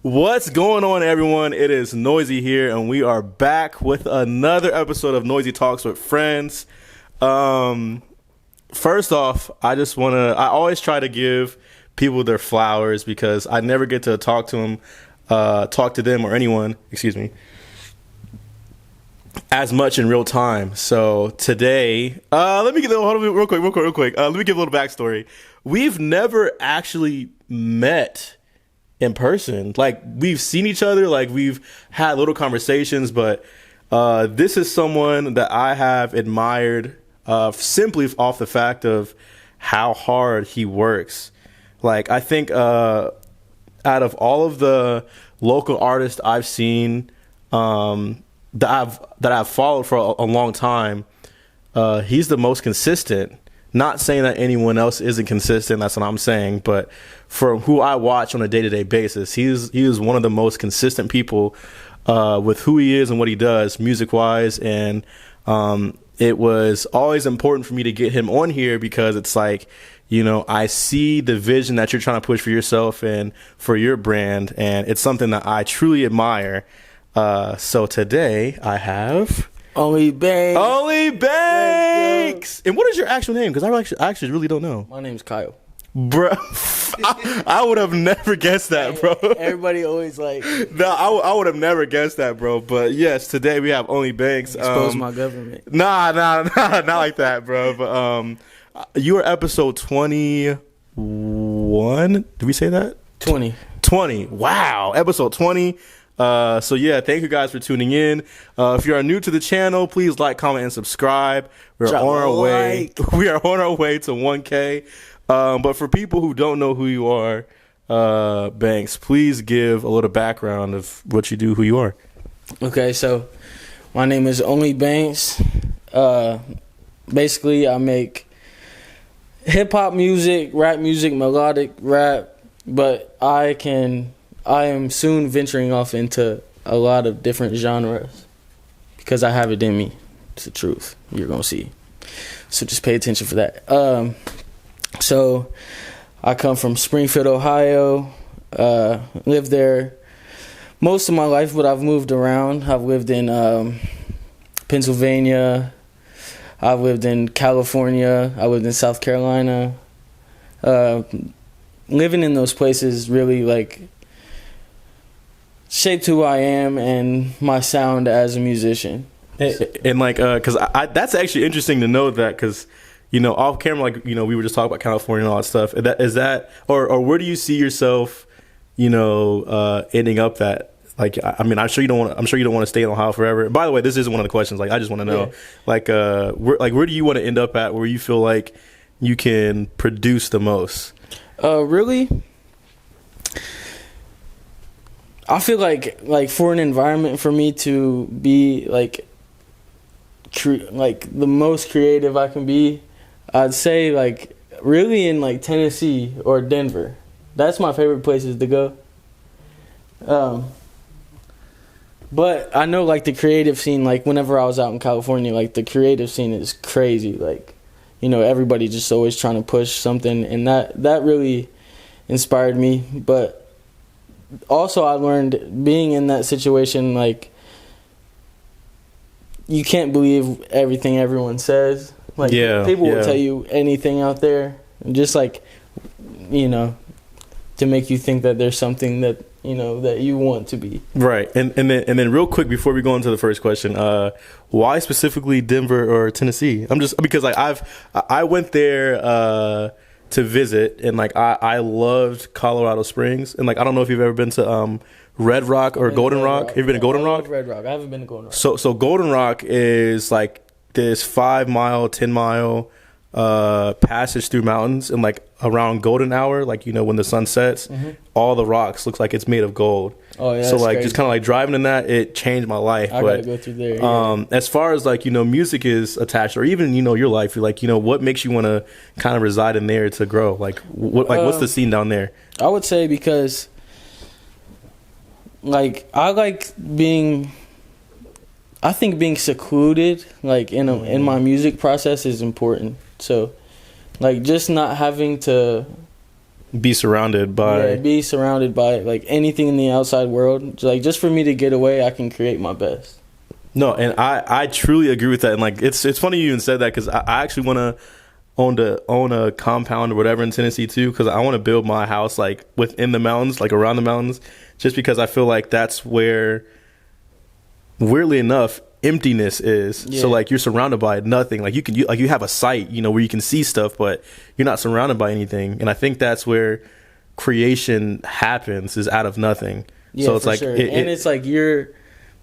What's going on, everyone? It is Noiz.I here, and we are back with another episode of Noiz.I Talks with friends. First off, I always try to give people their flowers because I never get to talk to them or anyone, as much in real time. So today, let me give a little backstory. We've never actually met in person. Like, we've seen each other, like we've had little conversations, but this is someone that I have admired simply off the fact of how hard he works. Like, I think out of all of the local artists I've seen that I've followed for a long time, he's the most consistent. Not saying that anyone else isn't consistent, that's what I'm saying, but from who I watch on a day-to-day basis, he is one of the most consistent people with who he is and what he does music-wise, and it was always important for me to get him on here because it's like, you know, I see the vision that you're trying to push for yourself and for your brand, and it's something that I truly admire. So today I have... Only Banks. Only Banks. And what is your actual name? Because I actually really don't know. My name's Kyle. Bro, I would have never guessed that, bro. Everybody always like... No, I would have never guessed that, bro. But yes, today we have Only Banks. Expose my government. Nah, not like that, bro. But you are episode 21. Did we say that? 20. 20. Wow, episode 20. So yeah, thank you guys for tuning in. If you are new to the channel, please like, comment, and subscribe. We are on our way to 1K. But for people who don't know who you are, Banks, please give a little background of what you do, who you are. Okay, so my name is Only Banks. Basically, I make hip-hop music, rap music, melodic rap, but I am soon venturing off into a lot of different genres because I have it in me. It's the truth. You're going to see. So just pay attention for that. So I come from Springfield, Ohio. Lived there most of my life, but I've moved around. I've lived in Pennsylvania. I've lived in California. I lived in South Carolina. Living in those places really, like, shaped who I am and my sound as a musician. And like, because that's actually interesting to know that, because, you know, off camera, like, you know, we were just talking about California and all that stuff. Is that or where do you see yourself, you know, ending up at? Like, I mean, I'm sure you don't want to stay in Ohio forever. By the way, this isn't one of the questions. Like, I just want to know, like, where do you want to end up at, where you feel like you can produce the most? Really, I feel like for an environment for me to be like the most creative I can be, I'd say like really in like Tennessee or Denver. That's my favorite places to go. But I know like the creative scene, like whenever I was out in California, like the creative scene is crazy. Like, you know, everybody just always trying to push something, and that really inspired me. But also, I learned being in that situation, like, you can't believe everything everyone says. Like, people will tell you anything out there, just like, you know, to make you think that there's something that, you know, that you want to be. Right. And then real quick before we go into the first question, why specifically Denver or Tennessee? I'm just because like I went there to visit, and like I loved Colorado Springs, and like I don't know if you've ever been to Red Rock or Golden Rock. Have you been to Golden Rock? Red Rock. I haven't been to Golden Rock. So Golden Rock is like this 5-mile, 10-mile passage through mountains, and like around golden hour, like, you know, when the sun sets, all the rocks looks like it's made of gold. Oh yeah. So like crazy. Just kind of like driving in that, it changed my life. I gotta go through there. Yeah. As far as like, you know, music is attached, or even, you know, your life, you're like, you know, what makes you want to kind of reside in there to grow? Like what's the scene down there? I would say because like I think being secluded, like in my music process, is important. So, like, just not having to be surrounded by. be surrounded by like anything in the outside world. Like just for me to get away, I can create my best. No, and I truly agree with that. And like it's funny you even said that, because I actually want to own a compound or whatever in Tennessee too, because I want to build my house like within the mountains, like around the mountains, just because I feel like that's where, weirdly enough, emptiness is. Yeah. So like you're surrounded by nothing. Like you have a site, where you can see stuff, but you're not surrounded by anything. And I think that's where creation happens, is out of nothing. Yeah, so it's for like sure. It's like you're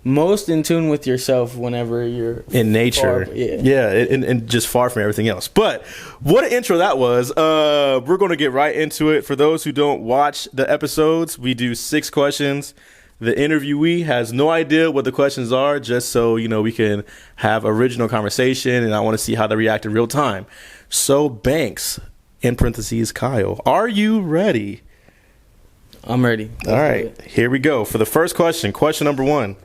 most in tune with yourself whenever you're in nature. And just far from everything else. But what an intro that was. We're going to get right into it. For those who don't watch the episodes, we do 6 questions. The interviewee has no idea what the questions are, just so we can have original conversation, and I want to see how they react in real time. So Banks, in parentheses Kyle, are you ready? I'm ready. All right, here we go. For the first question number 1.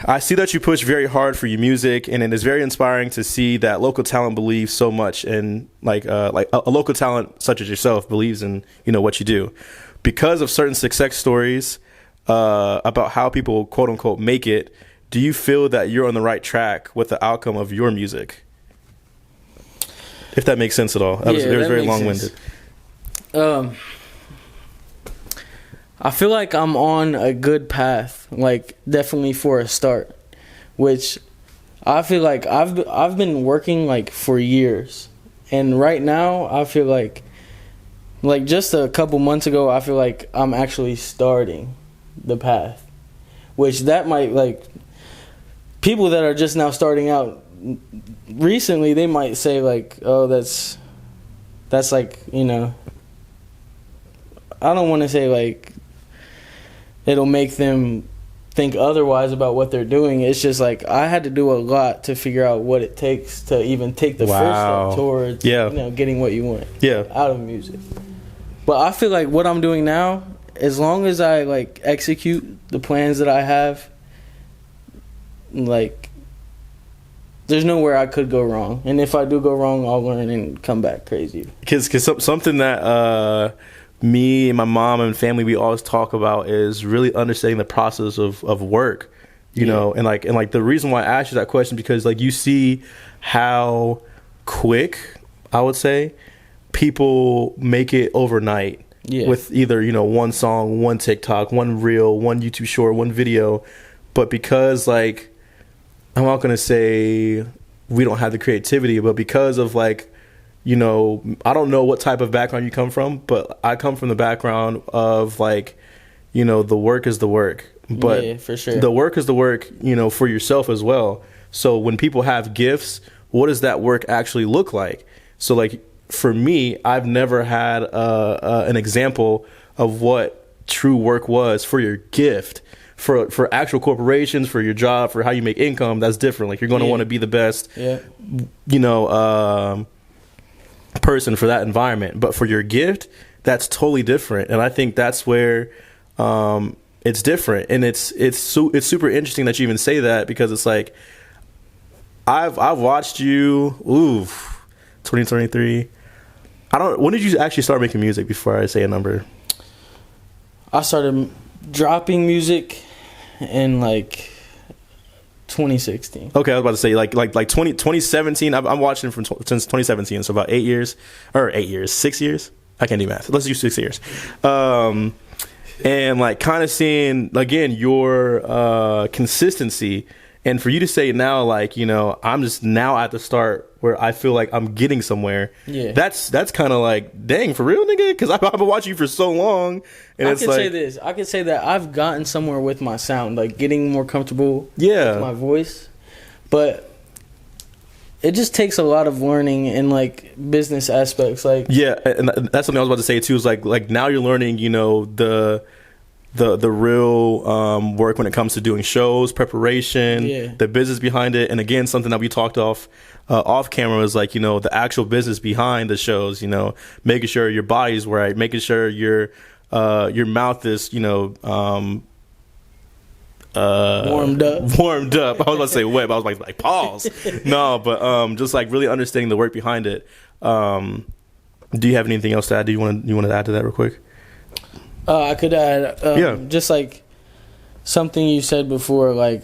I see that you push very hard for your music, and it is very inspiring to see that local talent believes so much, and like a local talent such as yourself believes in what you do. Because of certain success stories about how people quote unquote make it, do you feel that you're on the right track with the outcome of your music? If that makes sense at all. That was very long-winded. I feel like I'm on a good path, like definitely for a start, which I feel like I've been working like for years, and right now I feel like just a couple months ago I feel like I'm actually starting the path, which that might, like, people that are just now starting out recently, they might say like, oh, that's like, I don't want to say like it'll make them think otherwise about what they're doing. It's just like I had to do a lot to figure out what it takes to even take the first step towards getting what you want out of music. But I feel like what I'm doing now, as long as I like execute the plans that I have, like there's nowhere I could go wrong. And if I do go wrong, I'll learn and come back crazy. Because something that me and my mom and family, we always talk about is really understanding the process of work, you know, and like the reason why I asked you that question, because like you see how quick, I would say, people make it overnight with either, one song, one TikTok, one reel, one YouTube short, one video. But because like, I'm not going to say we don't have the creativity, but because of like, I don't know what type of background you come from, but I come from the background of like, the work is the work. But for sure, the work is the work, for yourself as well. So when people have gifts, what does that work actually look like? So like for me, I've never had an example of what true work was for your gift. For actual corporations, for your job, for how you make income, that's different. Like you're going to want to be the best, person for that environment. But for your gift, that's totally different. And I think that's where it's different. And it's super interesting that you even say that, because it's like I've watched you 2023. When did you actually start making music, before I say a number? I started dropping music in like 2016. Okay, I was about to say like 2017. I'm watching since 2017, so about 6 years. I can't do math. Let's do 6 years. And like kind of seeing again your consistency, and for you to say now, like I'm just now at the start where I feel like I'm getting somewhere. Yeah, that's kind of like, dang, for real, nigga, because I've been watching you for so long, and I could say that I've gotten somewhere with my sound, like getting more comfortable with my voice, but it just takes a lot of learning and like business aspects, like and that's something I was about to say too. Is like now you're learning, the real work when it comes to doing shows, preparation, the business behind it, and again something that we talked off camera is like the actual business behind the shows. Making sure your body's right, making sure your mouth is warmed up. I was about to say wet, but I was like pause. No, but just like really understanding the work behind it. Do you have anything else to add? Do you want to add to that real quick? I could add, just like something you said before, like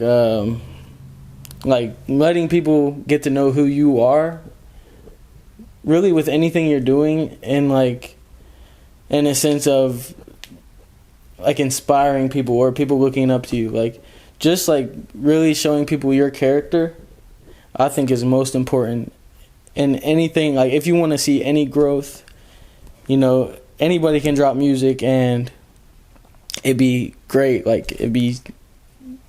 letting people get to know who you are. Really, with anything you're doing, and like in a sense of like inspiring people or people looking up to you, like just like really showing people your character, I think is most important in anything. Like if you want to see any growth, anybody can drop music and it'd be great. Like it'd be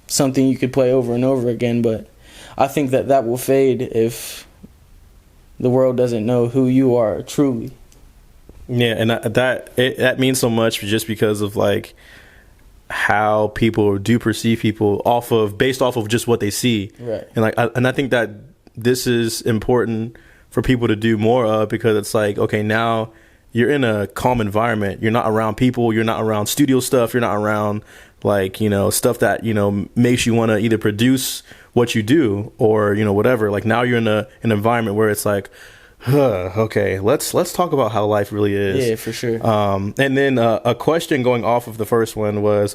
something you could play over and over again. But I think that will fade if the world doesn't know who you are truly. Yeah, and that means so much just because of like how people do perceive people based off of just what they see. Right. And I think that this is important for people to do more of, because it's like, okay, now you're in a calm environment. You're not around people. You're not around studio stuff. You're not around like, stuff that, makes you want to either produce what you do or, whatever. Like now you're in an environment where it's like, okay, let's talk about how life really is. Yeah, for sure. And then a question going off of the first one was,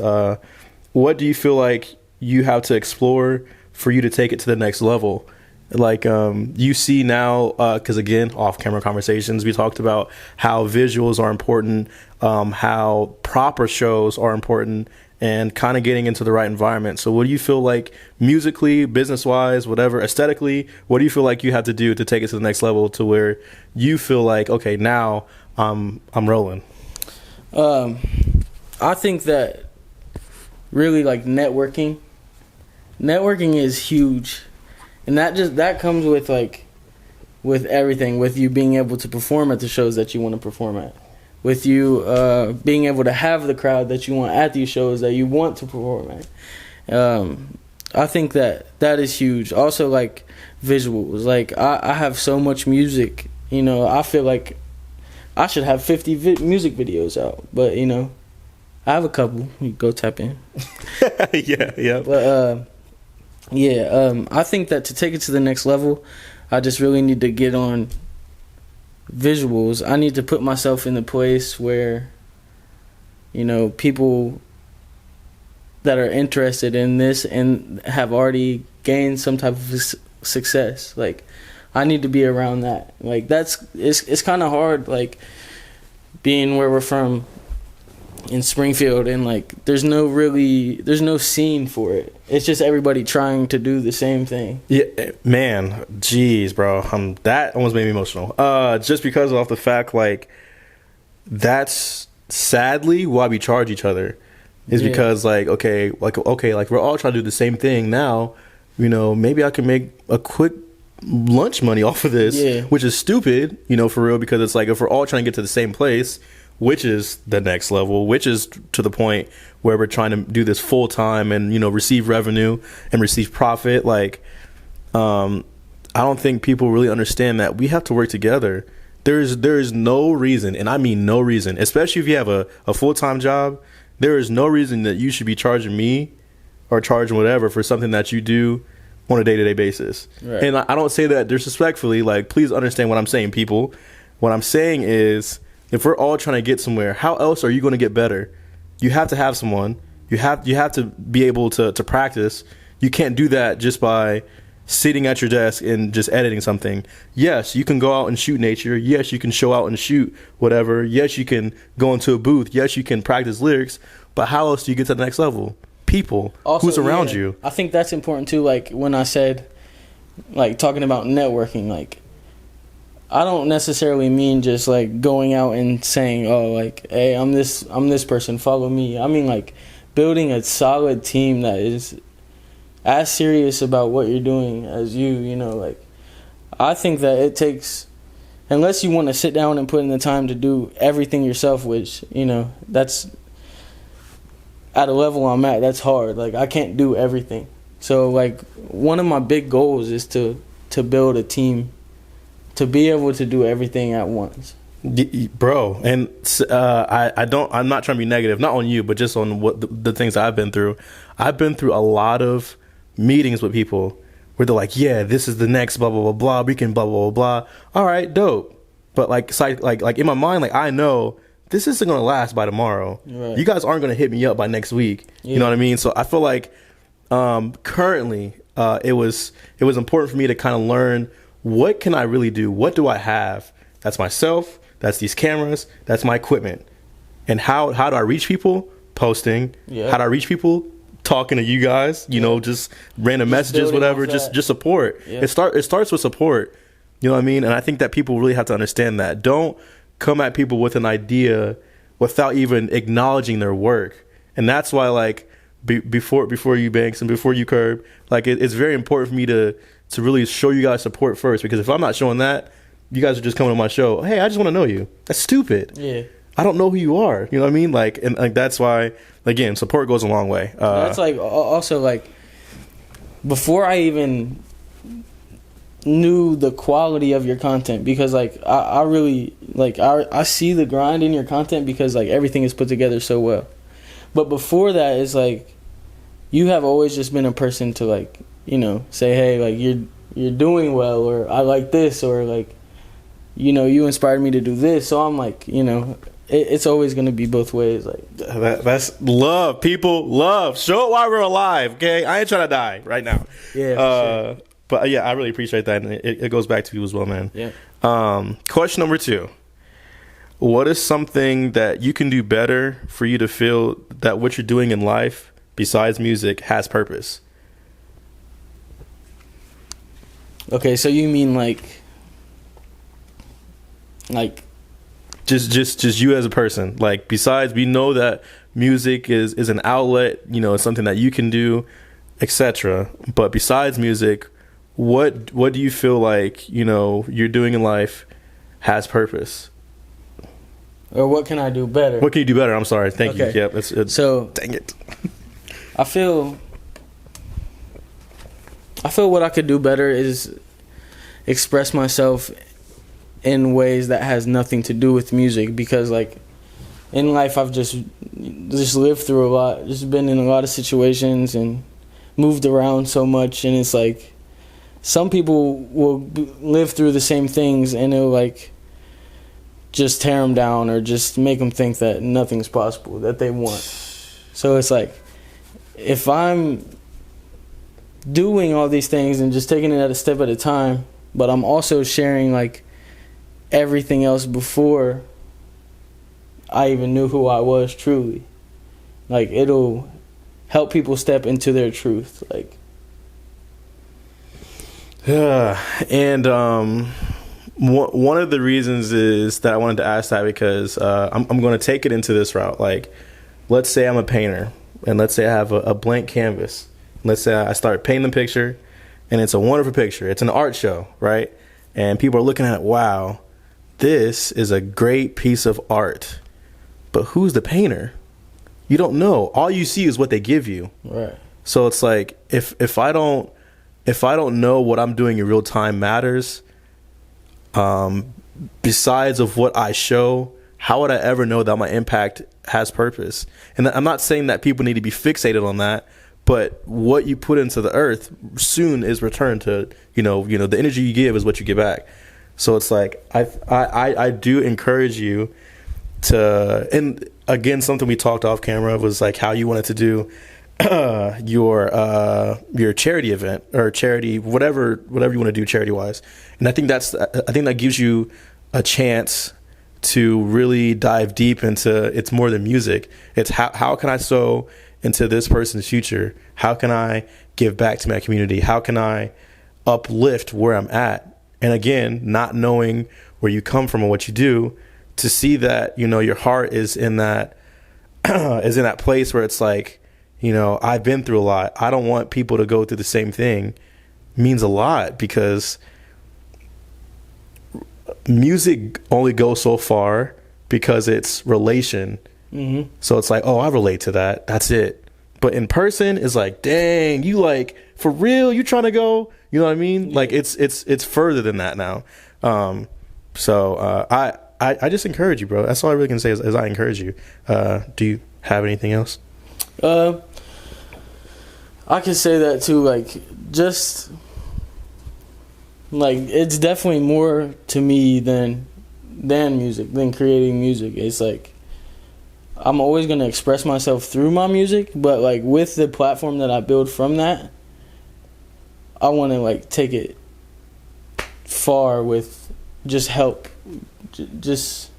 what do you feel like you have to explore for you to take it to the next level? Like you see now, because again, off-camera conversations, we talked about how visuals are important, how proper shows are important, and kind of getting into the right environment. So what do you feel like musically, business-wise, whatever, aesthetically, what do you feel like you have to do to take it to the next level to where you feel like, okay, now I'm rolling? I think that really like networking is huge. And that comes with like with everything, with you being able to perform at the shows that you want to perform at, with you being able to have the crowd that you want at these shows that you want to perform at. I think that is huge. Also, like visuals. Like I have so much music. I feel like I should have 50 music videos out, but I have a couple. You go tap in. yeah. But I think that to take it to the next level, I just really need to get on visuals. I need to put myself in the place where, people that are interested in this and have already gained some type of success. Like, I need to be around that. Like, it's kind of hard, like, being where we're from in Springfield, and like there's no scene for it. It's just everybody trying to do the same thing. Yeah, man, jeez, bro, that almost made me emotional. Just because of the fact, like, that's sadly why we charge each other, is because like okay, we're all trying to do the same thing now. Maybe I can make a quick lunch money off of this, which is stupid, for real, because it's like if we're all trying to get to the same place, which is the next level, which is to the point where we're trying to do this full time and, receive revenue and receive profit. Like, I don't think people really understand that we have to work together. There is no reason, and I mean no reason, especially if you have a full-time job, there is no reason that you should be charging me or charging whatever for something that you do on a day-to-day basis. Right. And I don't say that disrespectfully. Like, please understand what I'm saying, people. What I'm saying is, if we're all trying to get somewhere, how else are you going to get better? You have to have someone. You have to be able to practice. You can't do that just by sitting at your desk and just editing something. Yes, you can go out and shoot nature. Yes, you can show out and shoot whatever. Yes, you can go into a booth. Yes, you can practice lyrics. But how else do you get to the next level? People. Also, who's around you. I think that's important too. Like when I said, like talking about networking, like, I don't necessarily mean just like going out and saying, oh, like, hey, I'm this person, follow me. I mean like building a solid team that is as serious about what you're doing as you. Like, I think that it takes, unless you want to sit down and put in the time to do everything yourself, which, that's at a level I'm at, that's hard. Like, I can't do everything. So like one of my big goals is to build a team to be able to do everything at once. Bro, and I'm not trying to be negative, not on you, but just on what the things I've been through. I've been through a lot of meetings with people where they're like, yeah, this is the next blah, blah, blah, blah, we can blah, blah, blah, blah. All right, dope. But like in my mind, like I know this isn't gonna last by tomorrow. Right. You guys aren't gonna hit me up by next week. You know what I mean? So I feel like currently it was important for me to kind of learn, what can I really do? What do I have? That's myself. That's these cameras. That's my equipment. And how do I reach people? Posting. Yeah. How do I reach people? Talking to you guys. You know, just random messages, whatever. Just support. Yeah. It starts with support. You know what I mean? And I think that people really have to understand that. Don't come at people with an idea without even acknowledging their work. And that's why, like, before you Banks and before you Curb, like it's very important for me to really show you guys support first, because if I'm not showing that, you guys are just coming on my show, hey, I just want to know you. That's stupid. Yeah. I don't know who you are. You know what I mean? Like, and like that's why, again, support goes a long way. That's like also like before I even knew the quality of your content, because like I really like I see the grind in your content, because like everything is put together so well. But before that, it's like you have always just been a person to, like, you know, say, hey, like you're doing well, or I like this, or like, you know, you inspired me to do this. So I'm like, you know, it's always going to be both ways. Like that's love, people. Love. Show it while we're alive, okay? I ain't trying to die right now. Yeah. Sure. But yeah, I really appreciate that, and it goes back to you as well, man. Yeah. Question number 2. What is something that you can do better for you to feel that what you're doing in life besides music has purpose? Okay, so you mean like just you as a person. Like, besides, we know that music is an outlet, you know, it's something that you can do, etc. But besides music, what do you feel like, you know, you're doing in life has purpose? Or what can I do better? What can you do better? I'm sorry. Thank you. Yep. So dang it. I feel what I could do better is express myself in ways that has nothing to do with music, because like in life I've just lived through a lot, just been in a lot of situations and moved around so much, and it's like some people will live through the same things and it'll like just tear them down, or just make them think that nothing's possible that they want. So it's like, if I'm doing all these things and just taking it at a step at a time, but I'm also sharing like everything else before I even knew who I was truly, like it'll help people step into their truth. Like, and one of the reasons is that I wanted to ask that, because I'm going to take it into this route. Like, let's say I'm a painter, and let's say I have a blank canvas. Let's say I start painting the picture, and it's a wonderful picture. It's an art show, right? And people are looking at it, wow, this is a great piece of art. But who's the painter? You don't know. All you see is what they give you. Right. So it's like, if I don't know what I'm doing in real time matters, besides of what I show, how would I ever know that my impact has purpose? And I'm not saying that people need to be fixated on that, but what you put into the earth soon is returned to, you know, the energy you give is what you get back. So it's like, I do encourage you to, and again, something we talked off camera was like how you wanted to do your charity event, or charity, whatever you want to do charity wise. And I think that gives you a chance to really dive deep into, it's more than music. It's how can I sow into this person's future? How can I give back to my community? How can I uplift where I'm at? And again, not knowing where you come from and what you do, to see that, you know, your heart is in that is in that place where it's like, you know, I've been through a lot. I don't want people to go through the same thing. Means a lot, because music only goes so far because it's relation. Mm-hmm. So it's like, oh, I relate to that. That's it. But in person, it's like, dang, you like, for real, you trying to go? You know what I mean? Yeah. Like it's further than that now. So I just encourage you, bro. That's all I really can say is I encourage you. Do you have anything else? I can say that too. Like, just like, it's definitely more to me than than music, than creating music. It's like I'm always gonna express myself through my music, but like with the platform that I build from that, I want to like take it far with just help, just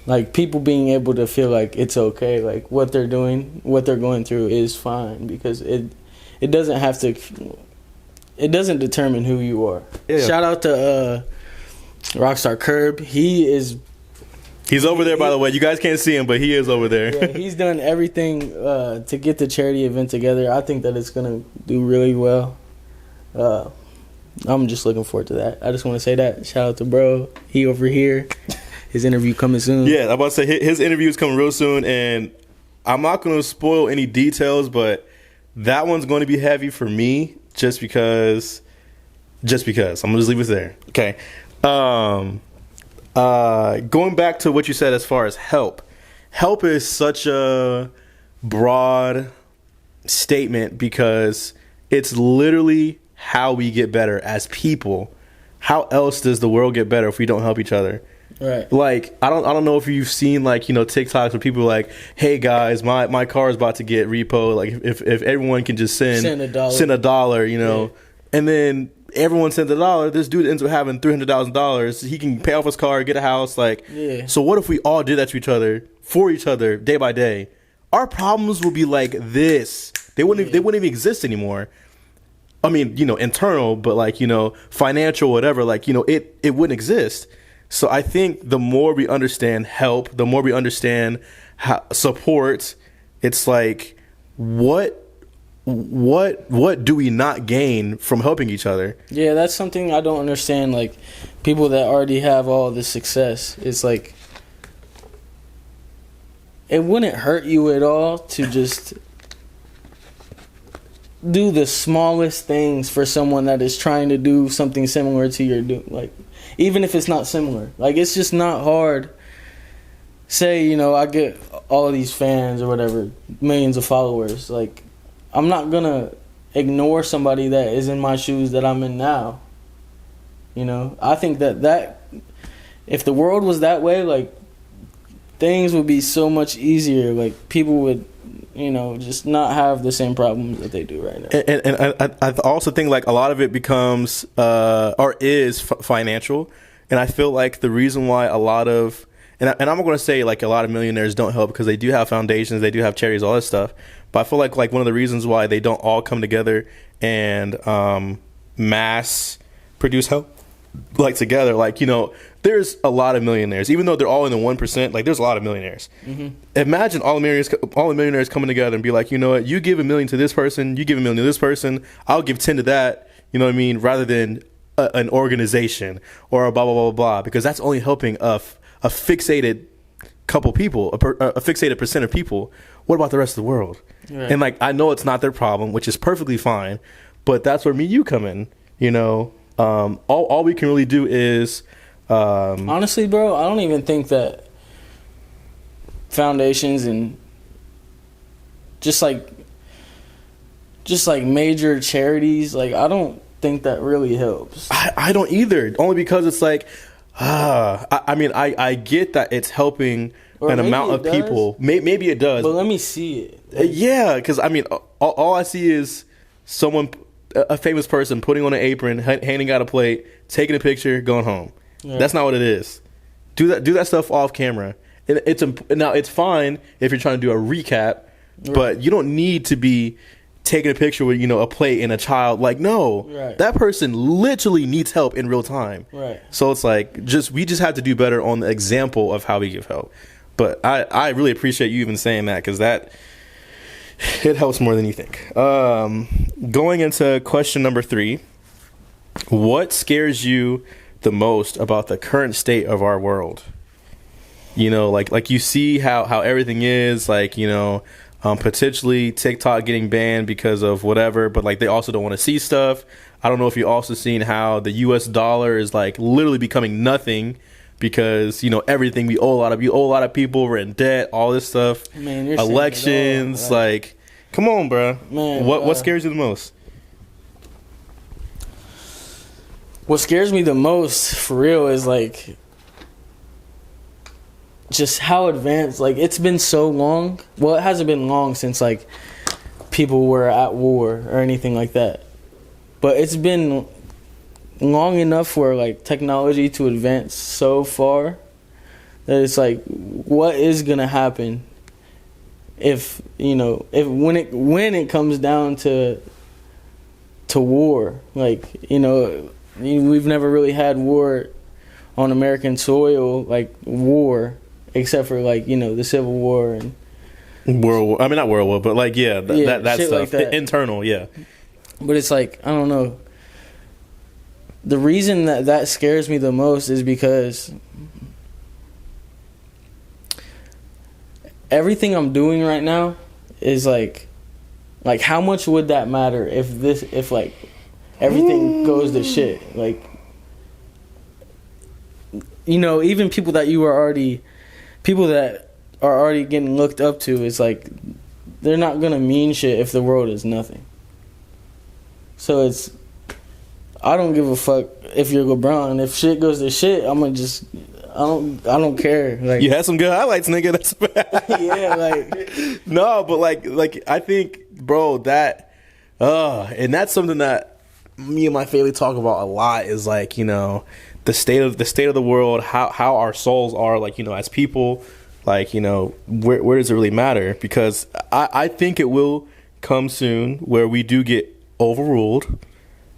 like people being able to feel like it's okay, like what they're doing, what they're going through is fine, because it doesn't have to, it doesn't determine who you are. Yeah. Shout out to Rockstar Curb. He's over there, by the way. You guys can't see him, but he is over there. Yeah, he's done everything to get the charity event together. I think that it's gonna do really well. I'm just looking forward to that. I just want to say that. Shout out to bro. He over here. His interview coming soon. Yeah, I'm about to say his interview is coming real soon, and I'm not going to spoil any details, but that one's going to be heavy for me just because. I'm going to just leave it there. Okay. Going back to what you said as far as help. Help is such a broad statement because it's literally how we get better as people. How else does the world get better if we don't help each other? Right. Like I don't know if you've seen like, you know, TikToks where people are like, hey guys, my car is about to get repo. Like if everyone can just send $1, you know, and then everyone sends $1, this dude ends up having $300,000. He can pay off his car, get a house. Like, so what if we all did that to each other, for each other, day by day? Our problems will be like this. They wouldn't even exist anymore. I mean, you know, internal, but like, you know, financial, whatever, like, you know, it wouldn't exist. So I think the more we understand help, the more we understand support, it's like, what do we not gain from helping each other? Yeah, that's something I don't understand. Like, people that already have all this success, it's like, it wouldn't hurt you at all to just do the smallest things for someone that is trying to do something similar to your doing. Like, even if it's not similar, like, it's just not hard. Say, you know, I get all of these fans or whatever, millions of followers. Like, I'm not gonna ignore somebody that is in my shoes that I'm in now. You know, I think that if the world was that way, like, things would be so much easier. Like, people would, you know, just not have the same problems that they do right now. And I also think like a lot of it becomes or is financial, and I feel like the reason why a lot of and I'm not going to say like a lot of millionaires don't help, because they do have foundations, they do have charities, all that stuff. But I feel like one of the reasons why they don't all come together and mass produce help like together, like, you know, there's a lot of millionaires, even though they're all in the 1%. Like, there's a lot of millionaires. Mm-hmm. Imagine all the millionaires coming together and be like, you know what, you give $1 million to this person, you give $1 million to this person, I'll give 10 to that. You know what I mean? Rather than an organization or a blah blah blah blah, because that's only helping a fixated couple people, a fixated percent of people. What about the rest of the world? Right. And like, I know it's not their problem, which is perfectly fine, but that's where me and you come in. You know, all we can really do is. Honestly, bro, I don't even think that foundations and just like major charities, like, I don't think that really helps. I don't either. Only because it's like, I mean, I get that it's helping an amount of people. Maybe it does. But let me see it. Yeah, because I mean, all I see is someone, a famous person, putting on an apron, handing out a plate, taking a picture, going home. Yeah. That's not what it is. Do that stuff off camera. Now it's fine if you're trying to do a recap, right, but you don't need to be taking a picture with, you know, a plate and a child. Like, no, right, that person literally needs help in real time. Right. So it's like, we just have to do better on the example of how we give help. But I really appreciate you even saying that, because it helps more than you think. Going into question number 3, what scares you the most about the current state of our world? You know, like you see how everything is, like, you know, potentially TikTok getting banned because of whatever, but like they also don't want to see stuff. I don't know if you also seen how the US dollar is like literally becoming nothing because, you know, everything we owe a lot of people, we're in debt, all this stuff. Man, you're elections, all, right? Like, come on, bro. Man, what scares you the most? What scares me the most, for real, is like just how advanced, like, it's been so long. Well, it hasn't been long since, like, people were at war or anything like that. But it's been long enough for, like, technology to advance so far that it's like, what is gonna happen if, you know, if when it comes down to war? Like, you know, we've never really had war on American soil, like war, except for, like, you know, the Civil War and World War. I mean, not World War, but like, yeah, that shit stuff. like that. Internal, yeah. But it's like, I don't know. The reason that scares me the most is because everything I'm doing right now is like how much would that matter if like everything goes to shit? Like, you know, even people that are already getting looked up to, it's like they're not gonna mean shit if the world is nothing. So it's, I don't give a fuck if you're LeBron. If shit goes to shit, I'm gonna just, I don't care. Like, You had some good highlights, nigga. That's yeah, like, no, but like I think, bro, that and that's something that me and my family talk about a lot, is like, you know, the state of the world, how our souls are, like, you know, as people, like, you know, where does it really matter? Because I think it will come soon where we do get overruled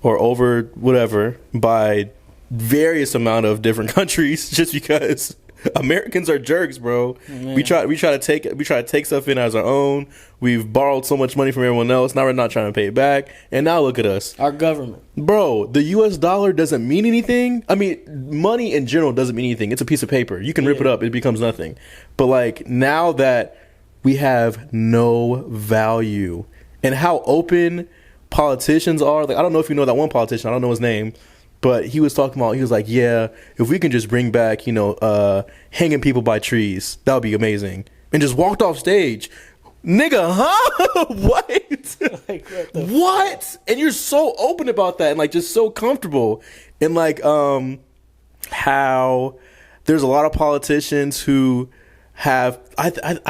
or over whatever by various amount of different countries, just because Americans are jerks, bro. Man. We try to take stuff in as our own. We've borrowed so much money from everyone else. Now we're not trying to pay it back. And now look at us. our government. Bro, the US dollar doesn't mean anything. I mean, money in general doesn't mean anything. It's a piece of paper. You can rip it up, it becomes nothing. But like, now that we have no value, and how open politicians are, like, I don't know if you know that one politician, I don't know his name, but he was talking about, he was like, yeah, if we can just bring back, you know, hanging people by trees, that would be amazing. And just walked off stage. Nigga, huh? What? Like, what? What? And you're so open about that, and like, just so comfortable. And like, how there's a lot of politicians who have, I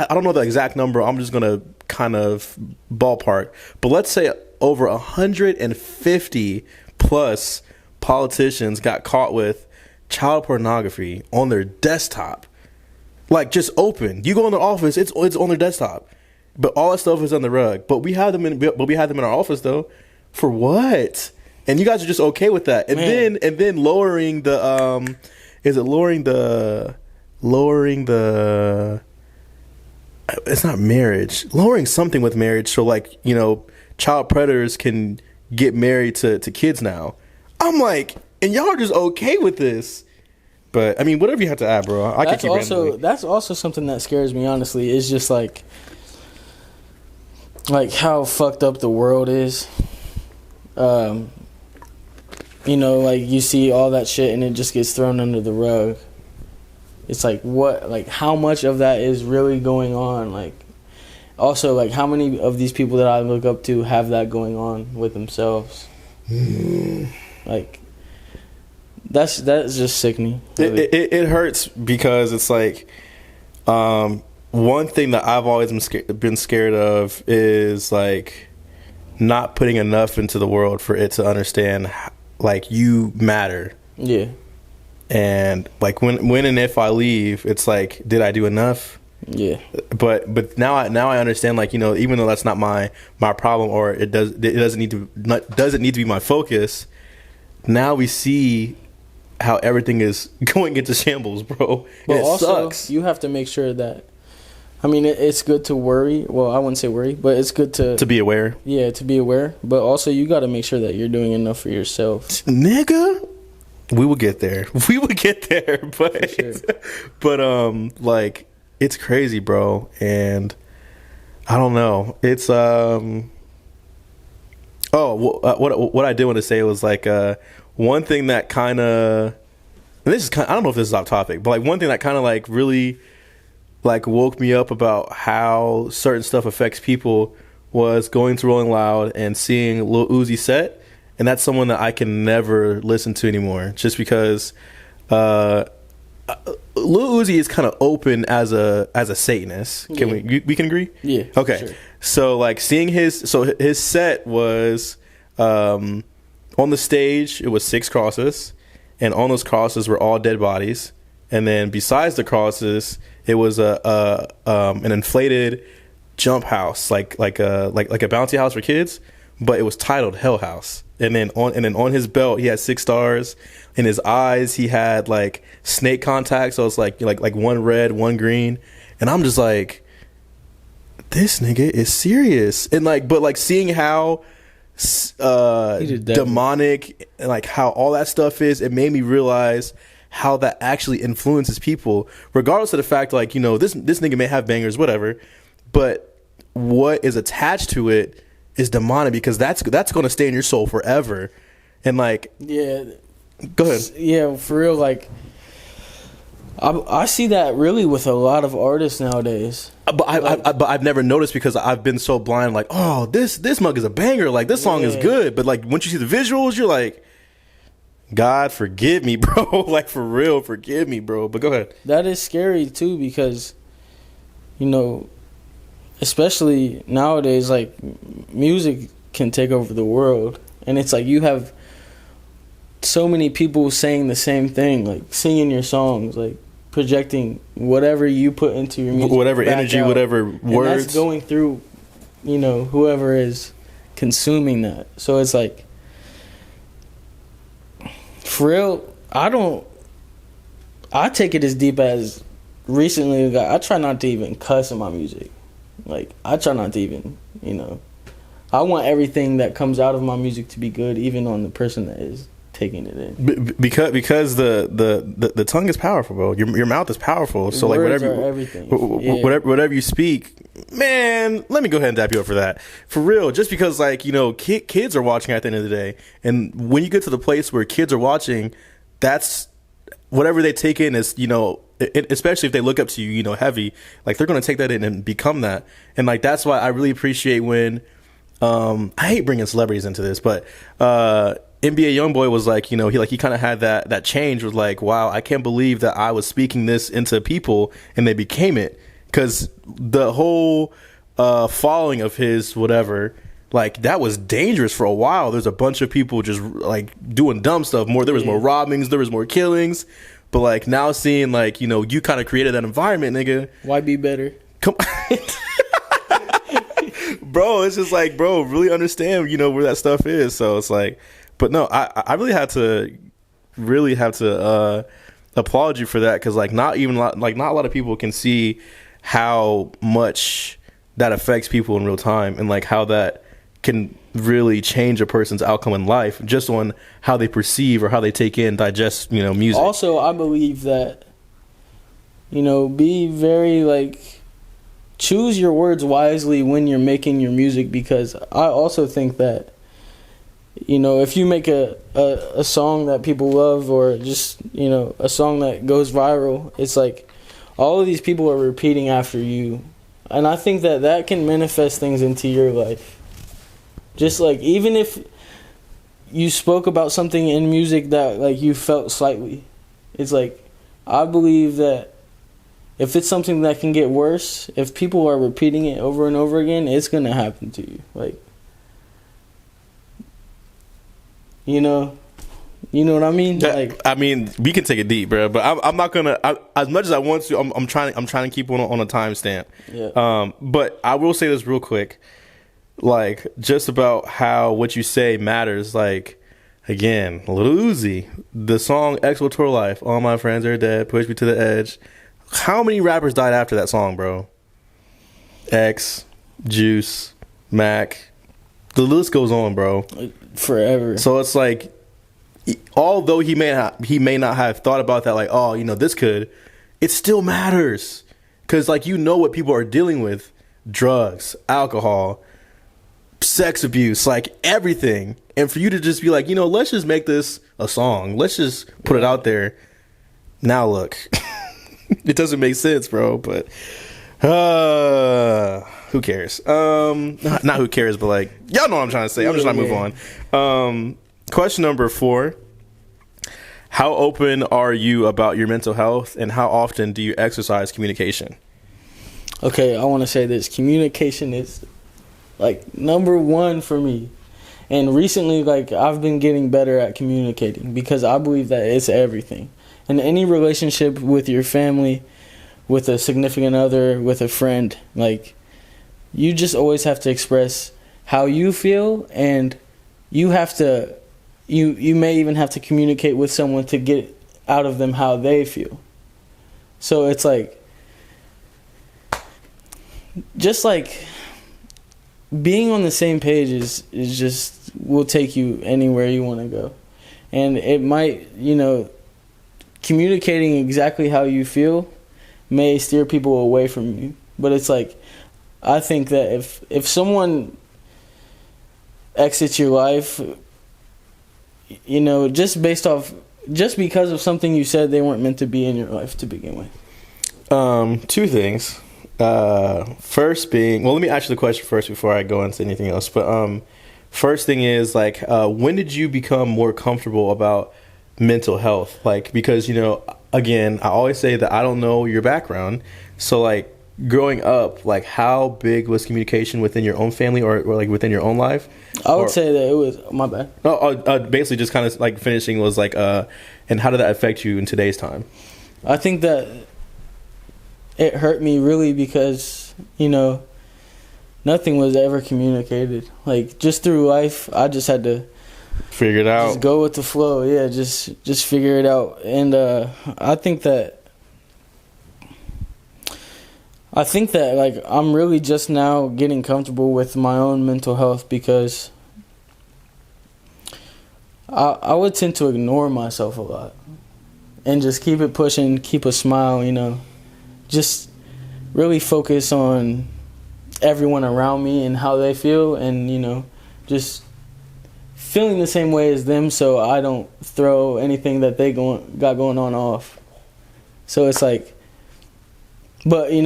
don't know the exact number, I'm just gonna kind of ballpark, but let's say over 150 plus politicians got caught with child pornography on their desktop. Like, just open. You go in their office, it's on their desktop. But all that stuff is on the rug. But we had them in our office though. For what? And you guys are just okay with that. And then lowering the it's not marriage. Lowering something with marriage, so like, you know, child predators can get married to kids now. I'm like, and y'all are just okay with this. But I mean, whatever you have to add, bro. I can keep rambling. That's also something that scares me, honestly. Is just like how fucked up the world is. You know, like, you see all that shit and it just gets thrown under the rug. It's like, what, like, how much of that is really going on? Like, also, like, how many of these people that I look up to have that going on with themselves? Like, that's just sickening. Really. It hurts, because it's like, one thing that I've always been scared of is like not putting enough into the world for it to understand, like, you matter. Yeah. And like, when and if I leave, it's like, did I do enough? Yeah. But now I understand, like, you know, even though that's not my problem, or it doesn't need to be my focus. Now we see how everything is going into shambles, bro. But it also, sucks. You have to make sure that, I mean, it's good to worry. Well, I wouldn't say worry, but it's good to be aware. Yeah, to be aware. But also, you got to make sure that you're doing enough for yourself. Nigga, we will get there. We will get there. But, sure. But like, it's crazy, bro. And I don't know. It's what I did want to say was like, one thing that kind of, I don't know if this is off topic, but like, one thing that kind of like really like woke me up about how certain stuff affects people was going to Rolling Loud and seeing Lil Uzi set. And that's someone that I can never listen to anymore, just because Lil Uzi is kind of open as a Satanist. Can we can agree? Yeah. Okay. Sure. So like seeing his set was on the stage. It was 6 crosses, and on those crosses were all dead bodies. And then besides the crosses, it was an inflated jump house, like a bouncy house for kids, but it was titled Hell House. And then on his belt he had 6 stars. In his eyes he had like snake contacts, so it's like one red, one green. And I'm just like, this nigga is serious. And like, but like seeing how demonic and like how all that stuff is, it made me realize how that actually influences people, regardless of the fact like, this nigga may have bangers, whatever, but what is attached to it is demonic, because that's going to stay in your soul forever. And like, yeah, go ahead. Yeah, for real. Like, I see that really with a lot of artists nowadays. But I've never noticed, because I've been so blind. Like, oh, this mug is a banger. Like, this song is good. But like, once you see the visuals, you're like, God forgive me, bro. Like, for real, forgive me, bro. But go ahead. That is scary too, because especially nowadays, like, music can take over the world, and it's like you have so many people saying the same thing, like singing your songs, like projecting whatever you put into your music, whatever energy, out. whatever words, and that's going through whoever is consuming that. So it's like, for real, I take it as deep as recently I try not to even cuss in my music. Like, I try not to even, I want everything that comes out of my music to be good, even on the person that is taking it in. Because the tongue is powerful, bro. Your mouth is powerful. So like, words are everything. Whatever you speak, man. Let me go ahead and dap you up for that. For real, just because like kids are watching at the end of the day, and when you get to the place where kids are watching, that's whatever they take in is especially if they look up to you, heavy, like they're gonna take that in and become that. And like, that's why I really appreciate when I hate bringing celebrities into this, but NBA YoungBoy was like, he kind of had that change, was like, wow, I can't believe that I was speaking this into people and they became it. Because the whole following of his whatever, like, that was dangerous for a while. There's a bunch of people just like doing dumb stuff. There was more robbings, there was more killings. But like, now seeing like, you kind of created that environment, nigga. Why be better? Come bro, it's just like, bro, really understand, where that stuff is. So it's like, but no, I really have to applaud you for that, because like, not a lot of people can see how much that affects people in real time, and like how that can really change a person's outcome in life just on how they perceive or how they take in, digest, music. Also, I believe that, be very like, choose your words wisely when you're making your music, because I also think that, if you make a song that people love, or just, a song that goes viral, it's like all of these people are repeating after you. And I think that can manifest things into your life. Just like, even if you spoke about something in music that like you felt slightly, it's like, I believe that if it's something that can get worse, if people are repeating it over and over again, it's going to happen to you. Like, you know what I mean? Like, I mean, we can take it deep, bro. But I'm not gonna. As much as I want to, I'm trying to keep on a timestamp. Yeah. But I will say this real quick, like, just about how what you say matters. Like, again, Lil Uzi, the song "Ex-Tour Life," all my friends are dead, push me to the edge. How many rappers died after that song, bro? X, Juice, Mac. The list goes on, bro. Forever. So it's like, although he may not have thought about that, like, oh, this could, it still matters, because like, what people are dealing with: drugs, alcohol, sex abuse, like everything. And for you to just be like, let's just make this a song, let's just put it out there. Now look, it doesn't make sense, bro. But who cares? Not who cares, but like, y'all know what I'm trying to say. I'm just trying to move on. Question number 4. how open are you about your mental health, and how often do you exercise communication? Okay, I want to say this. Communication is like number one for me. And recently, like, I've been getting better at communicating because I believe that it's everything. In any relationship with your family, with a significant other, with a friend, like, you just always have to express how you feel, and you have to, you may even have to communicate with someone to get out of them how they feel. So it's like, just like, being on the same page is just will take you anywhere you want to go. And it might, communicating exactly how you feel may steer people away from you. But it's like, I think that if someone exits your life, just because of something you said, they weren't meant to be in your life to begin with. Two things. First being, well, let me answer the question first before I go into anything else. But first thing is, like, when did you become more comfortable about mental health? Like, because, again, I always say that I don't know your background. So, like, growing up, like, how big was communication within your own family or like within your own life? I would say that it was, my bad. Basically just kind of like finishing was like, and how did that affect you in today's time? I think that it hurt me really because, nothing was ever communicated. Like, just through life, I just had to figure it out. Just go with the flow. Yeah, just figure it out. And I think that like, I'm really just now getting comfortable with my own mental health because I would tend to ignore myself a lot and just keep it pushing, keep a smile, just really focus on everyone around me and how they feel, and just feeling the same way as them, so I don't throw anything that they got going on off. So it's like, but you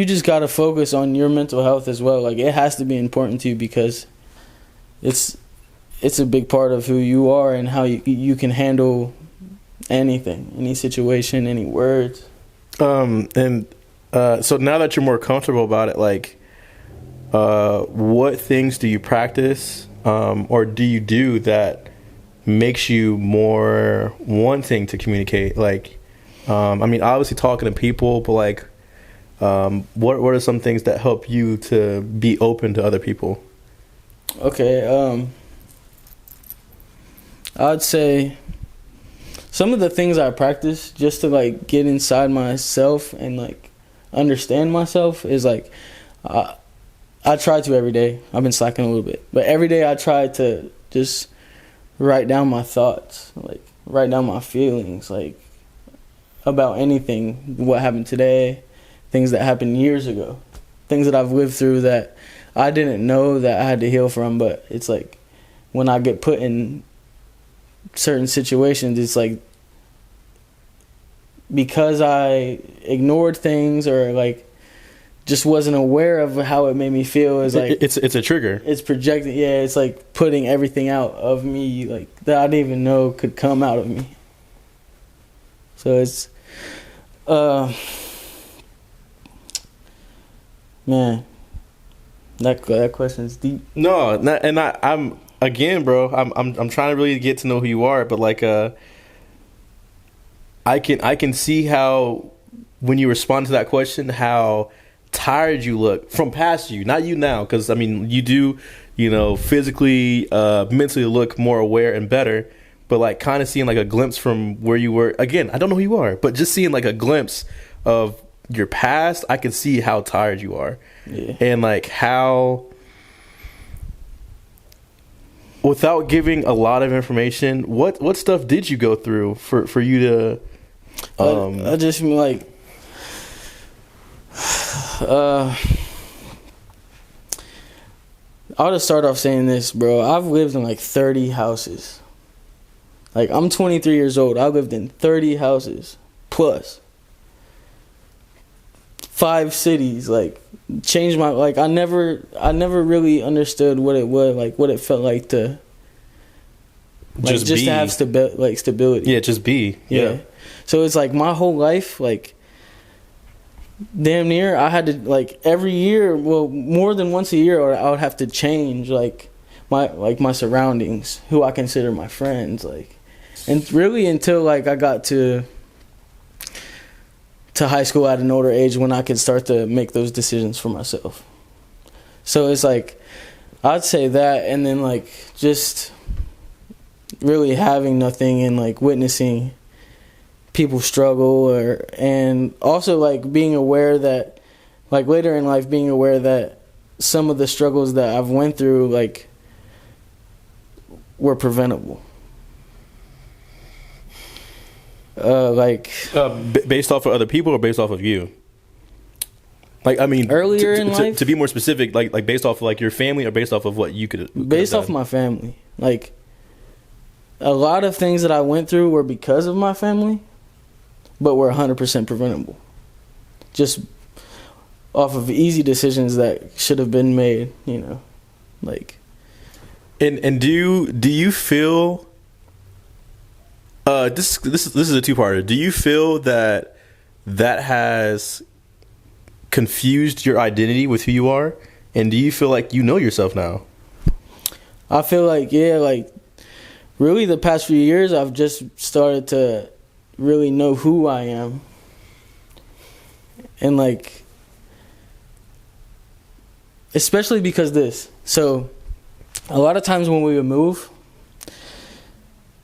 just gotta focus on your mental health as well. Like, it has to be important to you because it's a big part of who you are and how you can handle anything, any situation, any words. So now that you're more comfortable about it, like, what things do you practice, or do you do that makes you more wanting to communicate? Like, obviously talking to people, but like, what are some things that help you to be open to other people? Okay, I'd say some of the things I practice just to like get inside myself and like understand myself is like, I try to every day. I've been slacking a little bit, but every day I try to just write down my thoughts, like write down my feelings, like about anything, what happened today, things that happened years ago, things that I've lived through that I didn't know that I had to heal from. But it's like, when I get put in certain situations, it's like, because I ignored things or like just wasn't aware of how it made me feel, is like, it's a trigger. It's projected. Yeah, it's like putting everything out of me, like, that I didn't even know could come out of me. So it's man, that question's deep. No, I'm again, bro. I'm trying to really get to know who you are, but like, I can see how when you respond to that question, how tired you look from past you, not you now, because you do, physically, mentally look more aware and better, but like kind of seeing like a glimpse from where you were. Again, I don't know who you are, but just seeing like a glimpse of your past, I can see how tired you are. Yeah. And like how, without giving a lot of information, what stuff did you go through for you to I just mean like, I'll just start off saying this, bro. I've lived in like 30 houses. Like, I'm 23 years old. I lived in 30 houses plus 5 cities. Like, changed my, like, I never really understood what it was, like what it felt like to Like just to have stability. Yeah, just be. Yeah. So it's like my whole life, like damn near, I had to like every year, well, more than once a year, or I would have to change like my surroundings, who I consider my friends, like, and really until like I got to high school at an older age when I could start to make those decisions for myself. So it's like I'd say that, and then like just really having nothing and like witnessing people struggle, and also like being aware that like later in life being aware that some of the struggles that I've went through like were preventable. Based off of other people or based off of you? Like, I mean, earlier in life, to be more specific, like based off of like your family or based off of what you could based off my family. Like a lot of things that I went through were because of my family, but were 100% preventable. Just off of easy decisions that should have been made, you know, like. And do you feel? This is a two-parter. Do you feel that has confused your identity with who you are, and do you feel like you know yourself now? I feel like, yeah, like really the past few years I've just started to really know who I am. And like, especially because so a lot of times when we would move,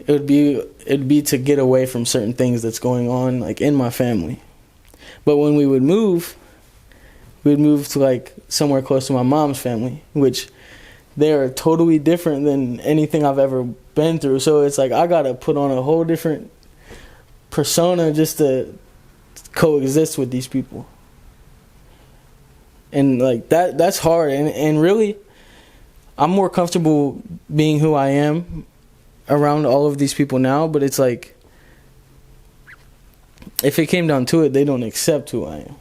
it'd be to get away from certain things that's going on like in my family. But when we would move, we'd move to like somewhere close to my mom's family, which they are totally different than anything I've ever been through. So it's like I gotta put on a whole different persona just to coexist with these people. And like that's hard, and really I'm more comfortable being who I am around all of these people now, but it's like if it came down to it, they don't accept who I am.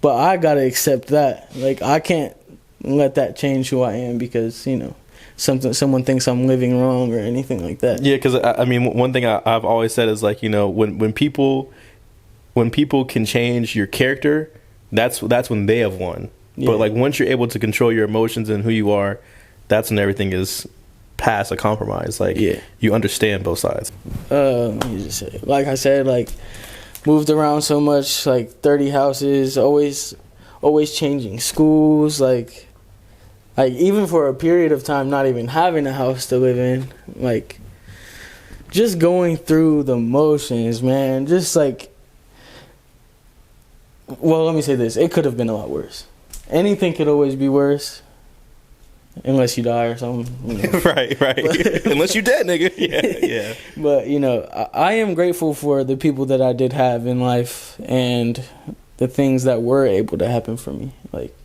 But I gotta accept that. Like I can't let that change who I am because, you know, someone thinks I'm living wrong or anything like that. Yeah, because I mean, one thing I've always said is like, you know, when people can change your character, that's when they have won. Yeah. But like once you're able to control your emotions and who you are, that's when everything is past a compromise. Like, yeah, you understand both sides. Let me just say, like I said, like moved around so much, like 30 houses, always changing schools, like even for a period of time not even having a house to live in, like just going through the motions, man. Just like, well, let me say this, it could have been a lot worse. Anything could always be worse. Unless you die or something. You know. Right. Unless you dead, nigga. Yeah. But, you know, I am grateful for the people that I did have in life and the things that were able to happen for me. Like,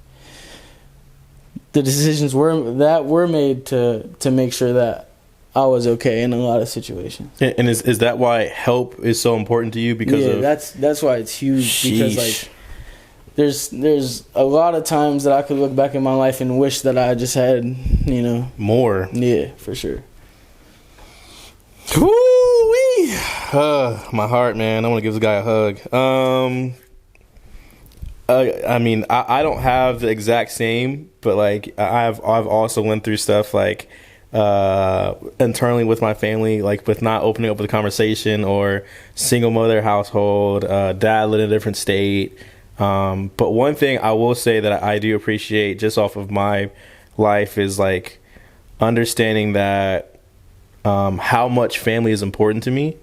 the decisions were made to make sure that I was okay in a lot of situations. And is that why help is so important to you? Because that's why it's huge. Sheesh. Because, like, there's a lot of times that I could look back in my life and wish that I just had, you know, more. Yeah, for sure. Woo-wee. My heart, man. I want to give this guy a hug. I mean, I don't have the exact same, but like I've also went through stuff like internally with my family, like with not opening up with a conversation, or single mother household, dad lived in a different state. But one thing I will say that I do appreciate just off of my life is like understanding that how much family is important to me,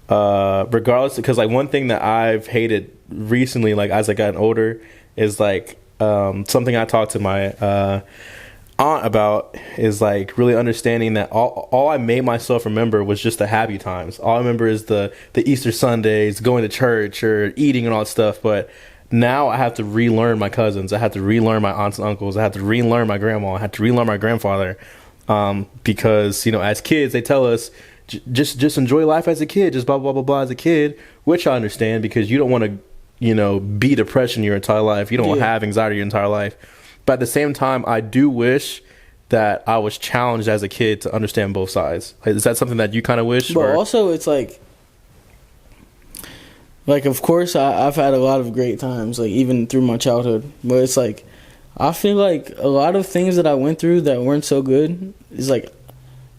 regardless, because like one thing that I've hated recently, like as I gotten older, is like something I talked to my aunt about, is like really understanding that all I made myself remember was just the happy times. All I remember is the Easter Sundays, going to church or eating and all that stuff. But now I have to relearn my cousins. I have to relearn my aunts and uncles. I have to relearn my grandma. I have to relearn my grandfather. Because, you know, as kids, they tell us, just enjoy life as a kid. Just blah, blah, blah, blah as a kid, which I understand because you don't want to, you know, be depression your entire life. You don't have anxiety your entire life. But at the same time, I do wish that I was challenged as a kid to understand both sides. Like, is that something that you kind of wish? But also, it's like of course, I've had a lot of great times, like even through my childhood. But it's like, I feel like a lot of things that I went through that weren't so good is like,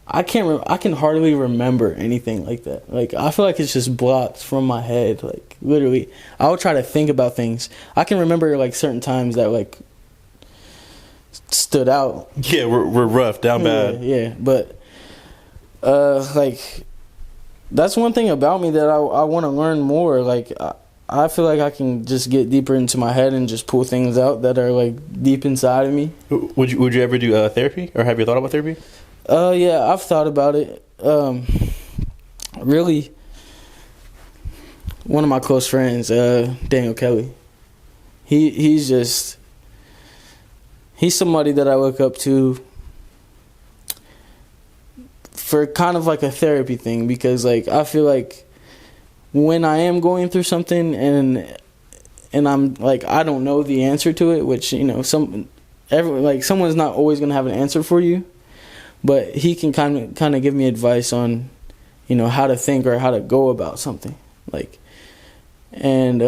I can hardly remember anything like that. Like, I feel like it's just blocked from my head. Like, literally, I'll try to think about things. I can remember like certain times that like stood out. Yeah, we're rough, down bad. Yeah, but like, that's one thing about me that I want to learn more. Like, I feel like I can just get deeper into my head and just pull things out that are like deep inside of me. Would you ever do therapy, or have you thought about therapy? Yeah, I've thought about it. Really, one of my close friends, Daniel Kelly. He's somebody that I look up to for kind of like a therapy thing, because like I feel like when I am going through something and I'm like, I don't know the answer to it, which, you know, someone's not always gonna have an answer for you, but he can kind of give me advice on, you know, how to think or how to go about something, like, and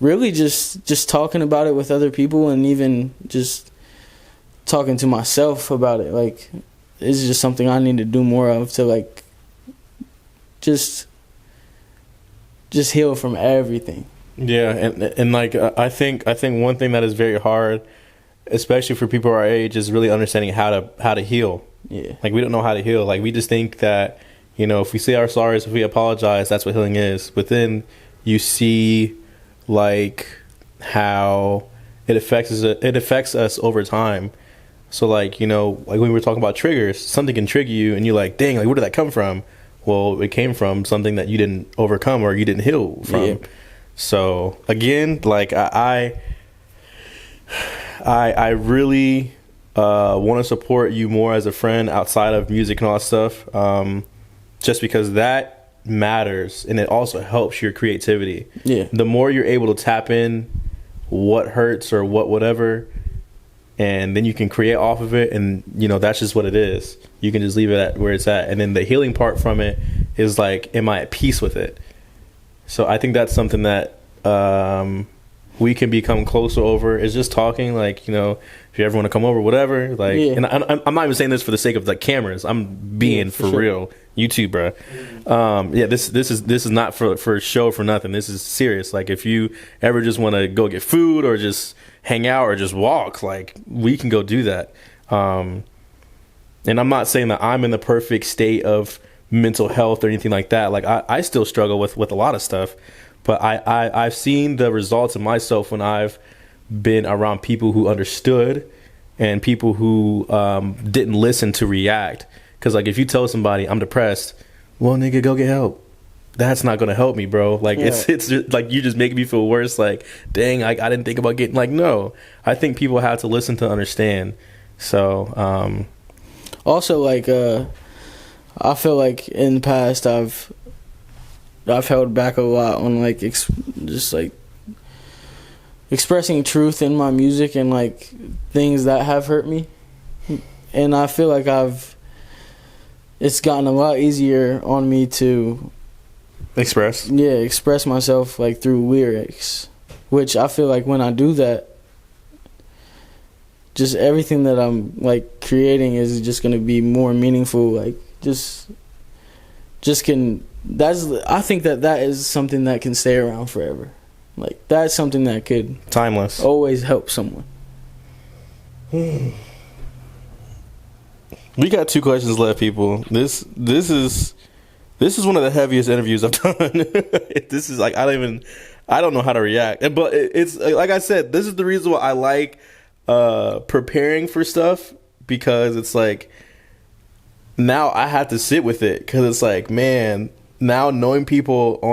really just talking about it with other people, and even just talking to myself about it, like, is just something I need to do more of, to like just heal from everything. Yeah, and like I think one thing that is very hard, especially for people our age, is really understanding how to heal. Yeah. Like, we don't know how to heal. Like, we just think that, you know, if we say our sorries, if we apologize, that's what healing is. But then you see like how it affects us over time. So like, you know, like when we were talking about triggers, something can trigger you and you're like, dang, like, where did that come from? Well, it came from something that you didn't overcome or you didn't heal from. Yeah. So again, like I really want to support you more as a friend outside of music and all that stuff, just because that matters, and it also helps your creativity. Yeah. The more you're able to tap in what hurts or whatever, and then you can create off of it, and, you know, that's just what it is. You can just leave it at where it's at, and then the healing part from it is like, am I at peace with it? So I think that's something that we can become closer over, is just talking. Like, you know, if you ever want to come over, whatever, like, yeah. And I'm not even saying this for the sake of the cameras. I'm being for sure. Real. YouTube, bro. Yeah, this is not for show, for nothing. This is serious. Like, if you ever just want to go get food or just hang out or just walk, like, we can go do that. And I'm not saying that I'm in the perfect state of mental health or anything like that. Like, I still struggle with a lot of stuff, but I've seen the results in myself when I've been around people who understood and people who didn't listen to react. Because, like, if you tell somebody I'm depressed, well, nigga, go get help. That's not going to help me, bro. Like, yeah. It's just, like, you just making me feel worse. Like, dang, I didn't think about getting, like, no. I think people have to listen to understand. So, also, like, I feel like in the past I've held back a lot on, like, just, like, expressing truth in my music and, like, things that have hurt me. And I feel like it's gotten a lot easier on me to express myself, like, through lyrics, which I feel like when I do that, just everything that I'm, like, creating is just going to be more meaningful. Like, I think that is something that can stay around forever. Like, that's something that could timeless always help someone. We got 2 questions left, people. This is one of the heaviest interviews I've done. This is like, I don't know how to react. But it's like I said, this is the reason why I like preparing for stuff, because it's like, now I have to sit with it, because it's like, man, now knowing people I'm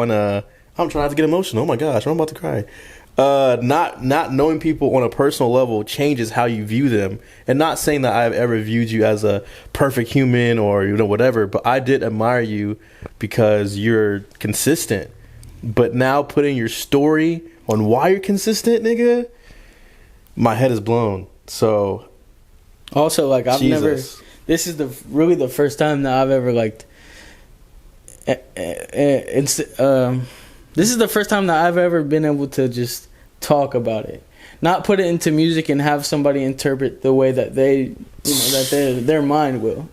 trying not to get emotional. Oh my gosh, I'm about to cry. Not knowing people on a personal level changes how you view them. And not saying that I've ever viewed you as a perfect human or, you know, whatever, but I did admire you because you're consistent. But now putting your story on why you're consistent, nigga, my head is blown. So Also, like, I've never. This is really the first time that I've ever like. This is the first time that I've ever been able to just talk about it, not put it into music and have somebody interpret the way that their mind will.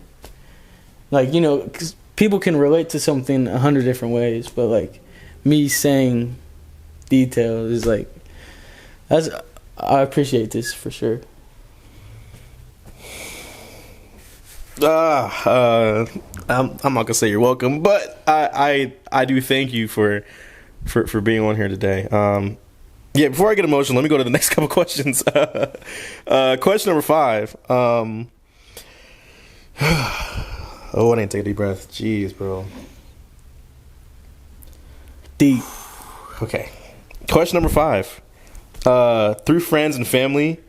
Like, 'cause people can relate to something 100 different ways, but like me saying details is like, I appreciate this for sure. I'm not gonna say you're welcome, but I do thank you for being on here today. Yeah, before I get emotional, let me go to the next couple questions. Question number 5. Oh, I didn't take a deep breath. Jeez, bro. Deep. Okay. Question number 5. Through friends and family,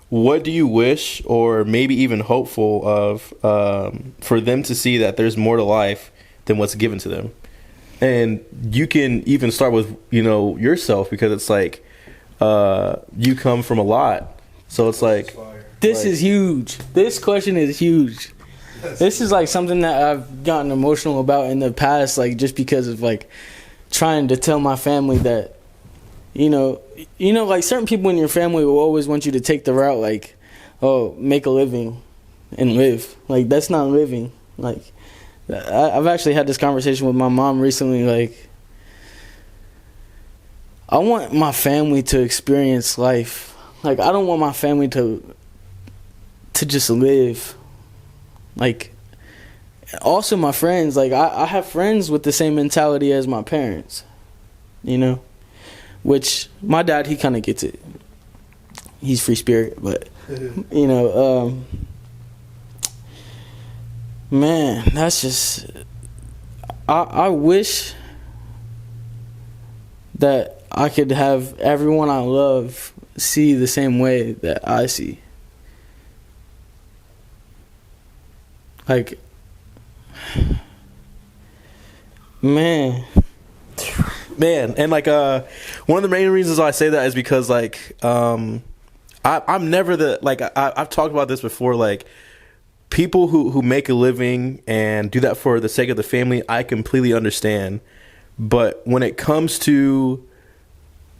what do you wish or maybe even hopeful of for them to see that there's more to life than what's given to them? And you can even start with, yourself, because it's like you come from a lot. So it's like... This is huge. This question is huge. This is like something that I've gotten emotional about in the past, like just because of like trying to tell my family that, like certain people in your family will always want you to take the route like, oh, make a living and live. Like, that's not living. Like, I've actually had this conversation with my mom recently. Like, I want my family to experience life. Like, I don't want my family to just live. Like, also my friends, like I have friends with the same mentality as my parents, which my dad, he kind of gets it. He's free spirit, but man, that's just, I wish that I could have everyone I love see the same way that I see. Like, man, and like one of the main reasons I say that is because like I'm never the, like, I've talked about this before, like people who make a living and do that for the sake of the family, I completely understand. But when it comes to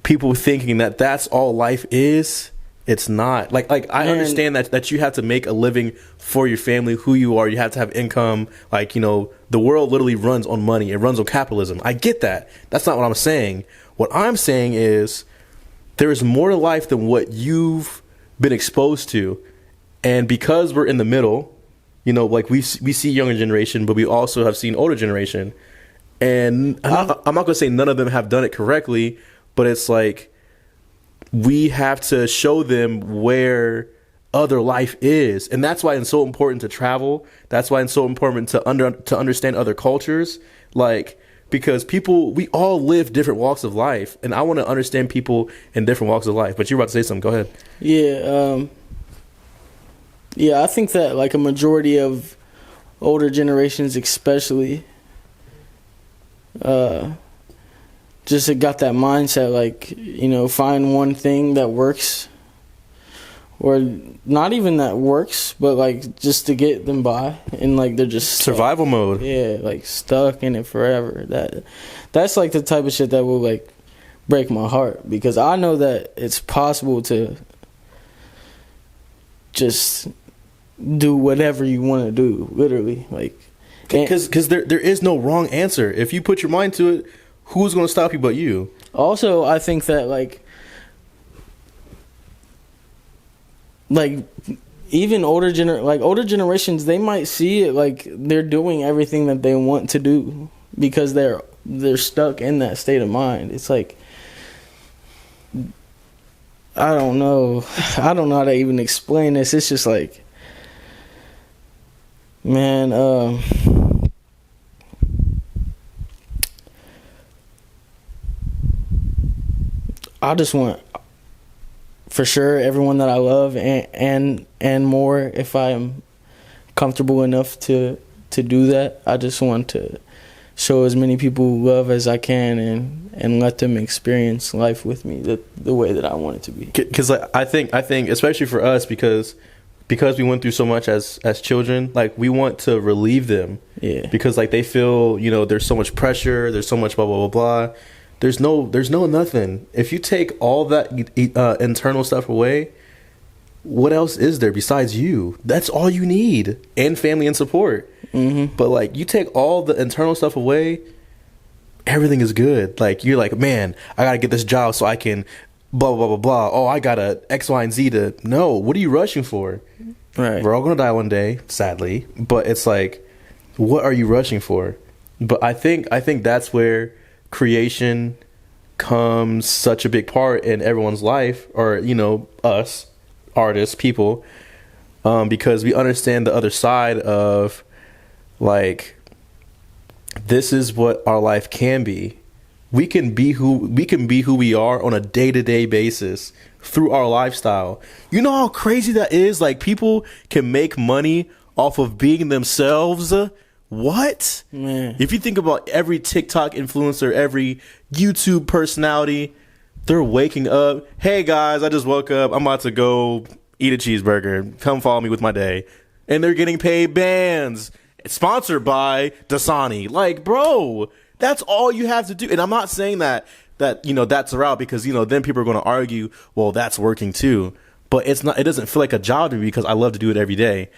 people thinking that that's all life is, it's not. Like I understand that you have to make a living for your family, who you are. You have to have income. Like, the world literally runs on money. It runs on capitalism. I get that. That's not what I'm saying. What I'm saying is there is more to life than what you've been exposed to. And because we're in the middle, like we see younger generation, but we also have seen older generation. And I'm not going to say none of them have done it correctly, but it's like, we have to show them where other life is. And that's why it's so important to travel. That's why it's so important to understand other cultures. Like, because we all live different walks of life. And I want to understand people in different walks of life. But you're about to say something. Go ahead. Yeah, I think that like a majority of older generations especially just got that mindset, like, find one thing that works, or not even that works, but like just to get them by, and like they're just survival mode. Yeah, like stuck in it forever. That's like the type of shit that will like break my heart, because I know that it's possible to just do whatever you want to do, literally. Like, because there is no wrong answer. If you put your mind to it, who's going to stop you but you? Also, I think that like even older generations, they might see it like they're doing everything that they want to do because they're stuck in that state of mind. It's like, I don't know how to even explain this. It's just like, man, I just want, for sure, everyone that I love and more, if I am comfortable enough to do that, I just want to show as many people love as I can and let them experience life with me the way that I want it to be. Because I think especially for us, because because we went through so much as children, like we want to relieve them. Yeah. Because like they feel, you know, there's so much pressure, there's so much blah blah blah blah. There's no nothing. If you take all that internal stuff away, what else is there besides you? That's all you need, and family and support. Mm-hmm. But like you take all the internal stuff away, everything is good. Like you're like, man, I gotta get this job so I can blah blah blah blah. Oh, I got a X, Y, and Z to. No, what are you rushing for? Right. We're all gonna die one day, sadly. But it's like, what are you rushing for? But I think that's where creation comes such a big part in everyone's life, or you know, us artists, people, because we understand the other side of like, this is what our life can be. We can be who we are on a day-to-day basis through our lifestyle. You know how crazy that is? Like people can make money off of being themselves. What? Man. If you think about every TikTok influencer, every YouTube personality, they're waking up. Hey guys, I just woke up. I'm about to go eat a cheeseburger. Come follow me with my day. And they're getting paid bands. Sponsored by Dasani. Like, bro, that's all you have to do. And I'm not saying that you know that's the route, because you know then people are going to argue, well, that's working too. But it's not. It doesn't feel like a job to me because I love to do it every day.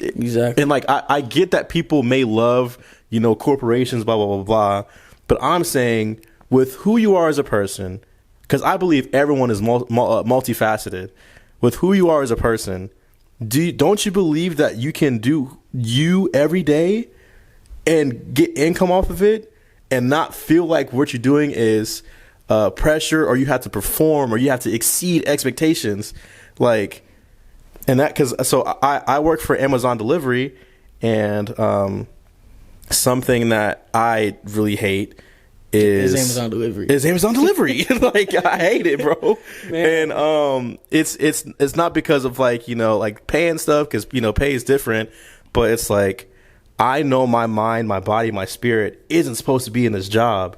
Exactly. And like I get that people may love, you know, corporations, blah blah blah blah. But I'm saying with who you are as a person, because I believe everyone is multifaceted. With who you are as a person, don't you believe that you can do you every day and get income off of it and not feel like what you're doing is pressure, or you have to perform, or you have to exceed expectations? Like, and that, because so I work for Amazon delivery, and something that I really hate is Amazon delivery. Like I hate it, bro. Man. And it's not because of like, you know, like pay and stuff, because you know pay is different, but it's like I know my mind, my body, my spirit isn't supposed to be in this job.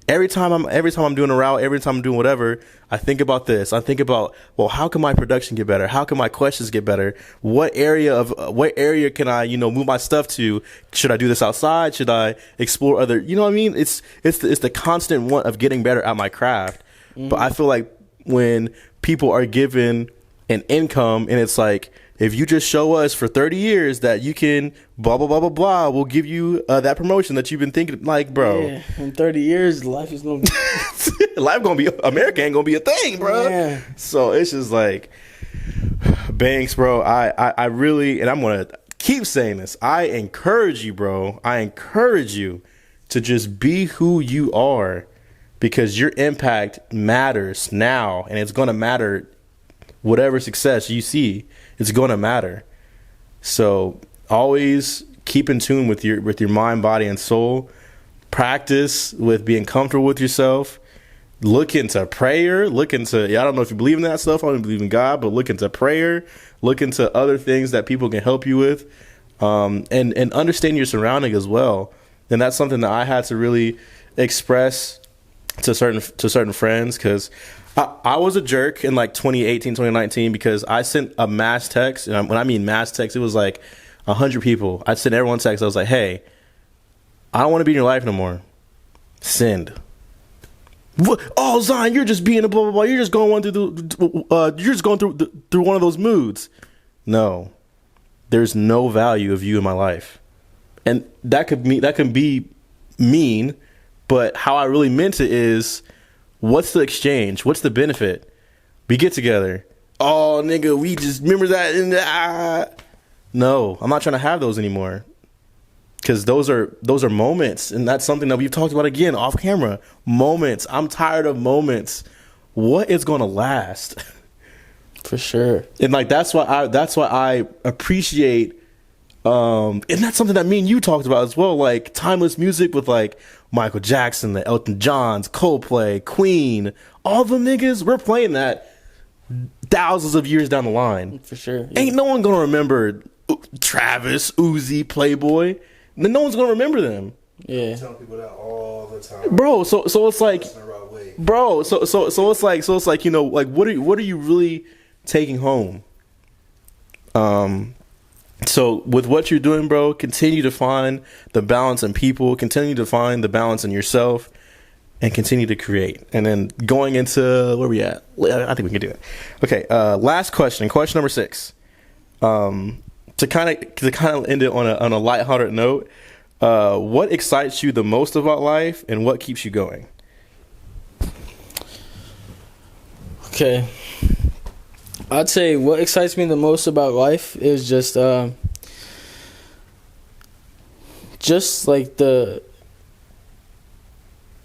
Every time I'm doing a route, every time I'm doing whatever, I think about this. I think about, well, how can my production get better? How can my questions get better? What area can I, you know, move my stuff to? Should I do this outside? Should I explore other? You know what I mean? It's the constant want of getting better at my craft. Mm-hmm. But I feel like when people are given an income, and it's like, if you just show us for 30 years that you can blah, blah, blah, blah, blah, we'll give you that promotion that you've been thinking, like, bro. Yeah, in 30 years, life is going to be... America ain't going to be a thing, bro. Yeah. So it's just like, Banks, bro, I really, and I'm going to keep saying this, I encourage you, bro. I encourage you to just be who you are, because your impact matters now, and it's going to matter. Whatever success you see, it's going to matter. So always keep in tune with your mind, body, and soul. Practice with being comfortable with yourself. Look into prayer. Look into, I don't know if you believe in that stuff. I don't believe in God, but look into prayer. Look into other things that people can help you with, and understand your surrounding as well. And that's something that I had to really express to certain friends, because I was a jerk in like 2018, 2019, because I sent a mass text. And when I mean mass text, it was like 100 people. I sent everyone text. I was like, hey, I don't want to be in your life no more. Send. Oh, Zion, you're just being a blah, blah, blah. You're just going through one of those moods. No, there's no value of you in my life. And that can be mean, but how I really meant it is, what's the exchange? What's the benefit? We get together. Oh, nigga, we just remember that. And no, I'm not trying to have those anymore. Because those are moments, and that's something that we've talked about again off camera. Moments. I'm tired of moments. What is going to last? For sure. And like that's why I appreciate. And that's something that me and you talked about as well. Like timeless music with like Michael Jackson, the Elton Johns, Coldplay, Queen, all the niggas. We're playing that thousands of years down the line. For sure. Yeah. Ain't no one gonna remember Travis, Uzi, Playboy. No one's gonna remember them. Yeah. I tell people that all the time, bro. So it's like, bro. So it's like, you know, like what are you really taking home? So with what you're doing, bro, continue to find the balance in people, continue to find the balance in yourself, and continue to create. And then going into where we at? I think we can do it. Okay. Last question number 6. To kind of end it on a lighthearted note, what excites you the most about life, and what keeps you going? Okay. I'd say what excites me the most about life is just like the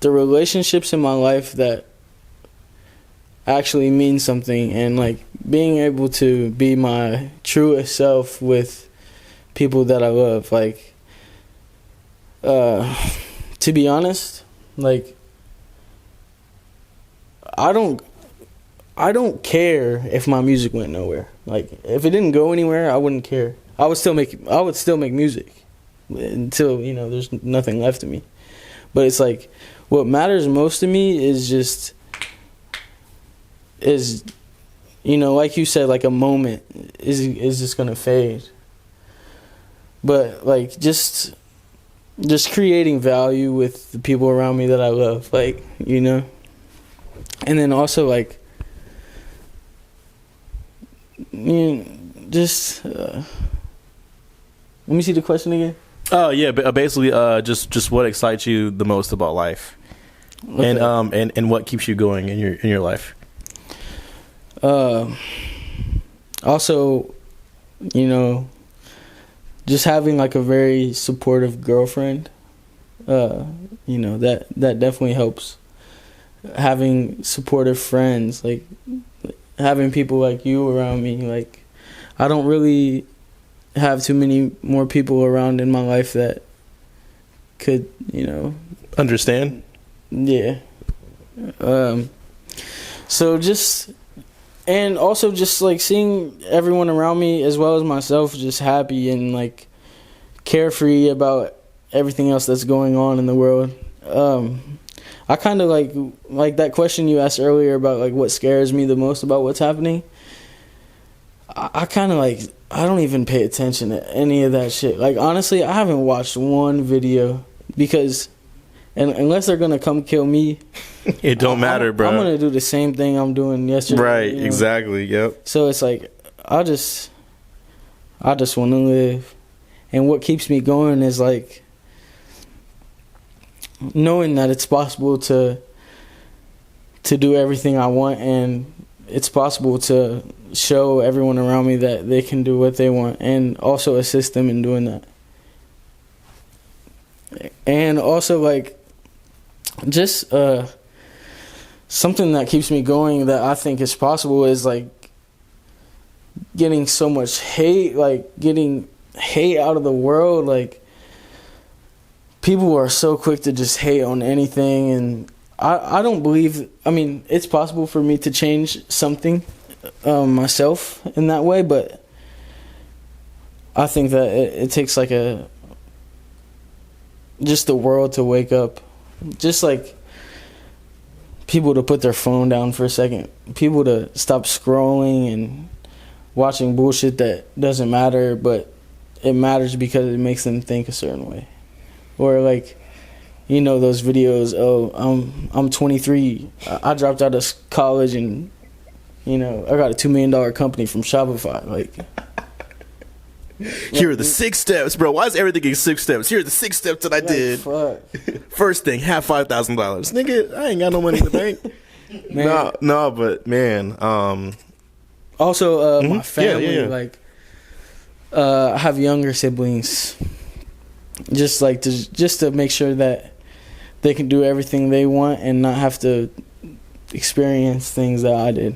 relationships in my life that actually mean something, and like being able to be my truest self with people that I love. Like, to be honest, like I don't care if my music went nowhere. Like, if it didn't go anywhere, I wouldn't care. I would still make music until, there's nothing left of me. But it's like, what matters most to me is like you said, like a moment is just gonna fade. But like just creating value with the people around me that I love, like, and then also like, just let me see the question again. Oh yeah, but basically, just what excites you the most about life, okay. and what keeps you going in your life. Also, just having like a very supportive girlfriend. That definitely helps. Having supportive friends, like having people like you around me. Like, I don't really have too many more people around in my life that could, understand. Yeah. So just, and also just like seeing everyone around me as well as myself just happy and like carefree about everything else that's going on in the world. I kind of like that question you asked earlier about like what scares me the most about what's happening. I kind of like, I don't even pay attention to any of that shit. Like, honestly, I haven't watched one video because, and unless they're gonna come kill me, it don't matter, bro. I'm gonna do the same thing I'm doing yesterday. Right, exactly, yep. So it's like, I just want to live, and what keeps me going is like knowing that it's possible to do everything I want, and it's possible to show everyone around me that they can do what they want, and also assist them in doing that. And also like just something that keeps me going that I think is possible is like getting so much hate, like getting hate out of the world. Like, people are so quick to just hate on anything, and I don't believe, I mean, it's possible for me to change something myself in that way, but I think that it takes like just the world to wake up. Just like people to put their phone down for a second. People to stop scrolling and watching bullshit that doesn't matter, but it matters because it makes them think a certain way. Or like, those videos, I'm 23, I dropped out of college, and I got a $2 million company from Shopify. Like, here are the 6 steps, bro. Why is everything in 6 steps? Here are the 6 steps that I did. Fuck. First thing, have $5,000. Nigga, I ain't got no money in the bank. No, but man. Also, my family, like, I have younger siblings. Just like to make sure that they can do everything they want and not have to experience things that I did.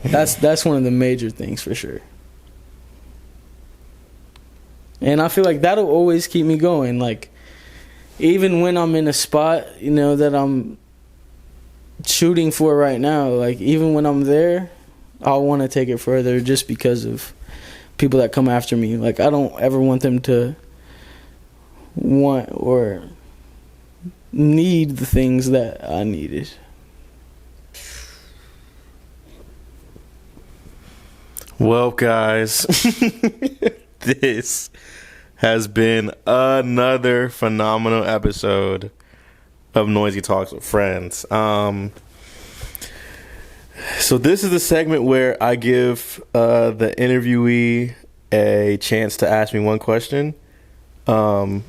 That's one of the major things for sure. And I feel like that'll always keep me going. Like, even when I'm in a spot, that I'm shooting for right now, like, even when I'm there, I'll want to take it further just because of people that come after me. Like, I don't ever want them to want or need the things that I needed. Well, guys, this has been another phenomenal episode of Noiz.I Talks with Friends. So this is the segment where I give the interviewee a chance to ask me one question. So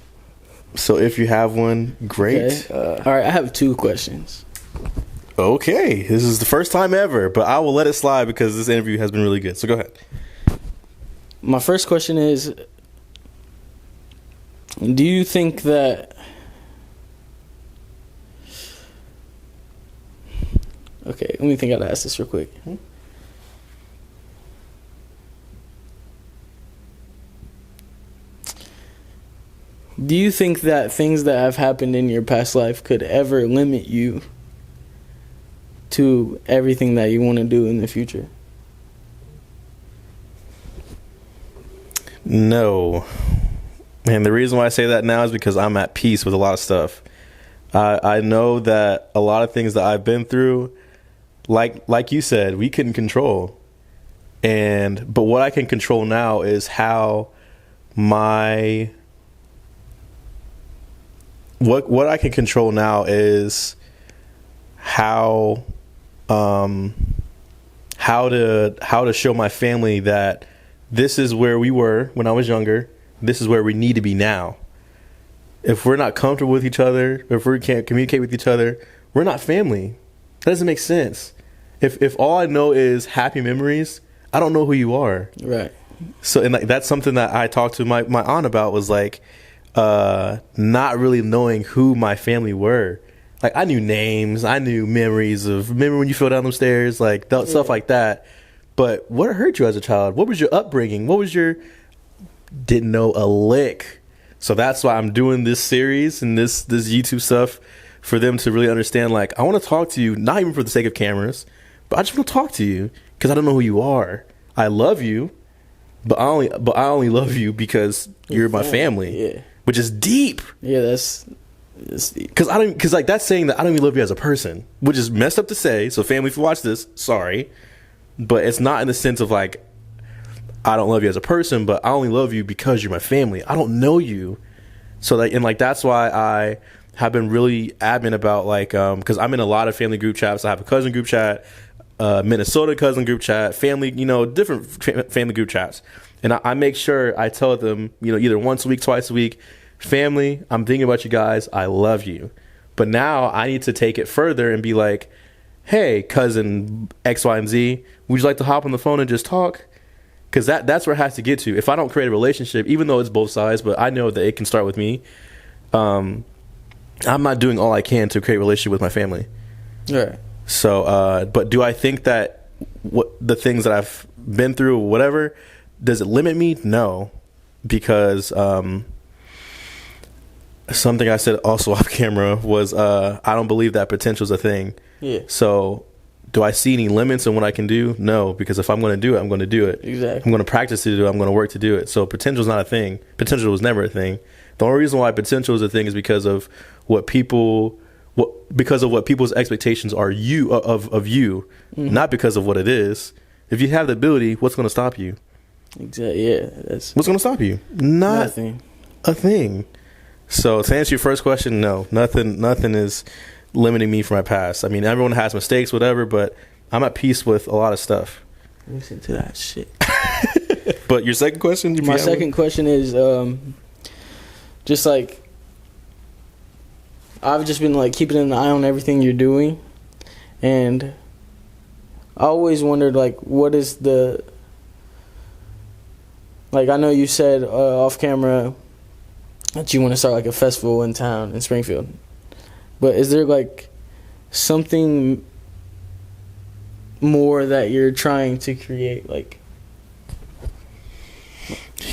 if you have one, great. Okay. All right, I have 2 questions. Okay, this is the first time ever, but I will let it slide because this interview has been really good. So go ahead. My first question is, do you think that... Okay, let me think how to ask this real quick. Do you think that things that have happened in your past life could ever limit you to everything that you want to do in the future? No. And the reason why I say that now is because I'm at peace with a lot of stuff. I know that a lot of things that I've been through, like you said, we couldn't control. But what I can control now is how what I can control now is how to show my family that this is where we were when I was younger. This is where we need to be now. If we're not comfortable with each other, if we can't communicate with each other, we're not family. That doesn't make sense. If all I know is happy memories, I don't know who you are. Right. So, and that's something that I talked to my aunt about, was like, not really knowing who my family were. Like, I knew names, I knew memories of, remember when you fell down the stairs, like stuff like that. But what hurt you as a child? What was your upbringing? Didn't know a lick. So that's why I'm doing this series and this YouTube stuff, for them to really understand, like, I want to talk to you, not even for the sake of cameras, but I just want to talk to you because I don't know who you are. I love you, but I only love you because you're my family. Yeah. Which is deep. Yeah, that's deep. Because like, that's saying that I don't even love you as a person, which is messed up to say. So family, if you watch this, sorry, but it's not in the sense of like, I don't love you as a person, but I only love you because you're my family. I don't know you. So like, and like, that's why I have been really adamant about, like, because I'm in a lot of family group chats. I have a cousin group chat, Minnesota cousin group chat, family, different family group chats. And I make sure I tell them, either once a week, twice a week, family, I'm thinking about you guys. I love you. But now I need to take it further and be like, hey, cousin X, Y, and Z, would you like to hop on the phone and just talk? Because that's where it has to get to. If I don't create a relationship, even though it's both sides, but I know that it can start with me, I'm not doing all I can to create a relationship with my family. Right. So, but do I think that the things that I've been through or whatever, does it limit me? No. Because something I said also off camera was I don't believe that potential is a thing. Yeah. So do I see any limits in what I can do? No, because if I'm going to do it, I'm going to do it. Exactly. I'm going to practice to do it. I'm going to work to do it. So potential is not a thing. Potential was never a thing. The only reason why potential is a thing is because of what people's expectations are of you, mm-hmm. Not because of what it is. If you have the ability, what's going to stop you? Exactly. Yeah. What's going to stop you? Nothing. A thing. So to answer your first question, no, nothing is limiting me from my past. I mean, everyone has mistakes, whatever, but I'm at peace with a lot of stuff. Listen to that shit. But your second question? My second question is just like, I've just been like keeping an eye on everything you're doing, and I always wondered, like, what is the, like, I know you said off camera that you want to start like a festival in town in Springfield, but is there like something more that you're trying to create? Like,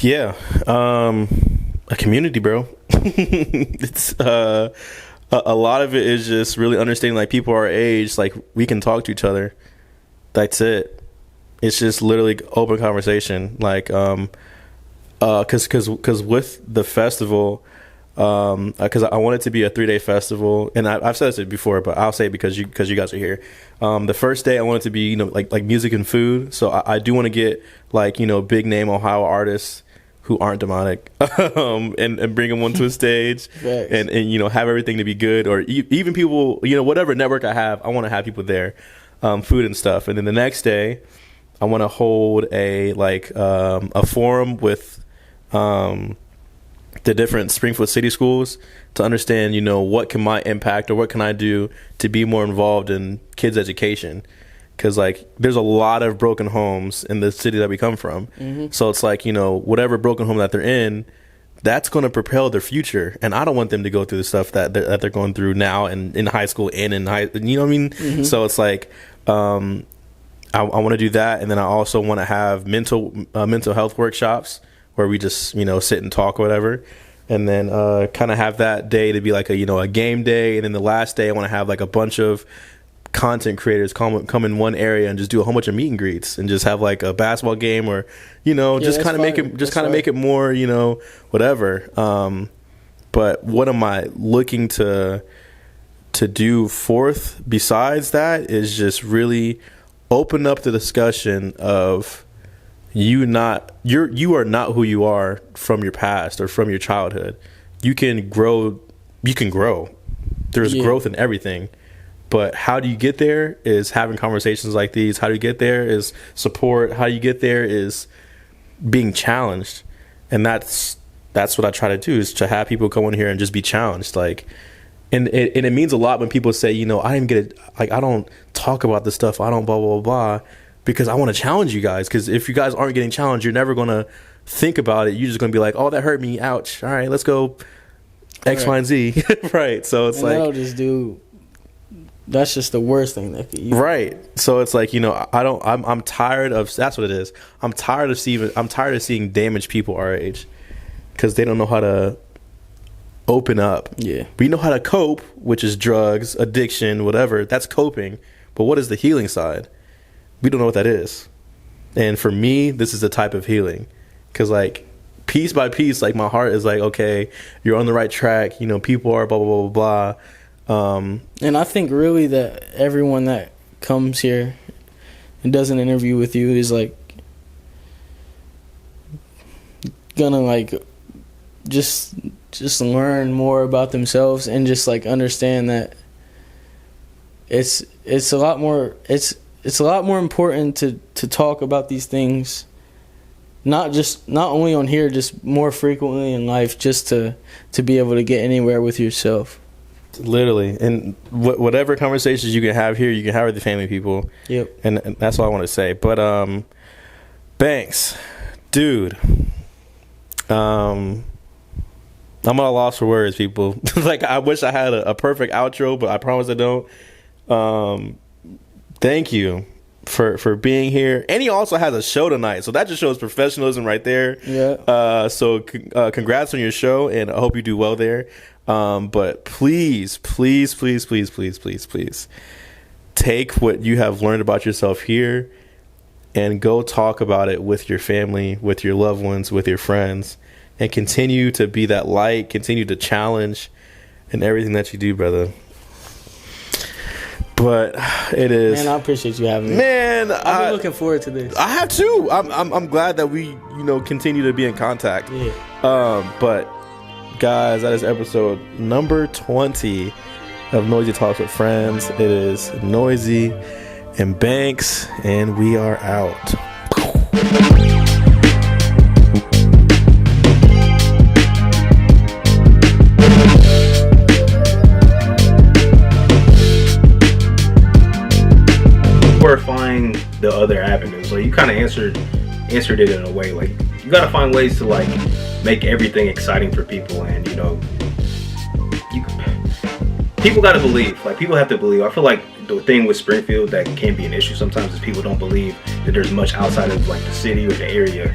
yeah, a community, bro. It's a lot of it is just really understanding, like, people our age, like, we can talk to each other. That's it. It's just literally open conversation, like, because with the festival, because I want it to be a 3-day festival, and I've said this before, but I'll say it because you guys are here. The first day I want it to be like music and food, so I do want to get like big name Ohio artists who aren't demonic, and bring them onto a stage, and have everything to be good, or even people whatever network I have, I want to have people there, food and stuff, and then the next day I want to hold a forum with the different Springfield City schools to understand, what can my impact or what can I do to be more involved in kids' education. Because, there's a lot of broken homes in the city that we come from. Mm-hmm. So it's whatever broken home that they're in, that's going to propel their future. And I don't want them to go through the stuff that they're going through now and in high school and in high, you know what I mean? Mm-hmm. So it's I want to do that. And then I also want to have mental health workshops where we just, sit and talk or whatever. And then kind of have that day to be like a game day. And then the last day I want to have a bunch of content creators come in one area and just do a whole bunch of meet and greets and just have a basketball game or just kind of make it more whatever. But what am I looking to do fourth besides that is just really open up the discussion of you are not who you are from your past or from your childhood. You can grow. There's growth in everything. But how do you get there is having conversations like these. How do you get there is support. How you get there is being challenged. And that's what I try to do, is to have people come in here and just be challenged. And it means a lot when people say, I didn't get it. I don't talk about this stuff. I don't blah, blah, blah, because I want to challenge you guys. Because if you guys aren't getting challenged, you're never going to think about it. You're just going to be like, oh, that hurt me. Ouch. All right, let's go X, Y, and Z. Right. So it's that'll just do... That's just the worst thing that could. Right. So it's I'm tired of. That's what it is. I'm tired of seeing damaged people our age, because they don't know how to open up. Yeah. We know how to cope, which is drugs, addiction, whatever. That's coping. But what is the healing side? We don't know what that is. And for me, this is a type of healing, because piece by piece, my heart is okay, you're on the right track. People are blah blah blah blah blah. And I think really that everyone that comes here and does an interview with you is gonna just learn more about themselves and just understand that it's a lot more important to talk about these things, not only on here, just more frequently in life, just to be able to get anywhere with yourself. Literally, and whatever conversations you can have here, you can have with the family people. Yep. And that's all I want to say. But Banks, dude, I'm at a loss for words, people. I wish I had a perfect outro, but I promise I don't. Thank you for being here. And he also has a show tonight, so that just shows professionalism right there. Yeah. So congrats on your show, and I hope you do well there. But please take what you have learned about yourself here and go talk about it with your family, with your loved ones, with your friends, and continue to be that light, continue to challenge in everything that you do, brother. But it is. Man, I appreciate you having me. Man, I've been looking forward to this. I have too. I'm glad that we continue to be in contact. Yeah. But guys, that is episode number 20 of Noiz.I Talks with Friends. It is Noiz.I and Banks, and we are out. Find the other avenues. You kind of answered it in a way. You got to find ways to make everything exciting for people, and people got to believe. People have to believe. I feel the thing with Springfield that can be an issue sometimes is people don't believe that there's much outside of the city or the area.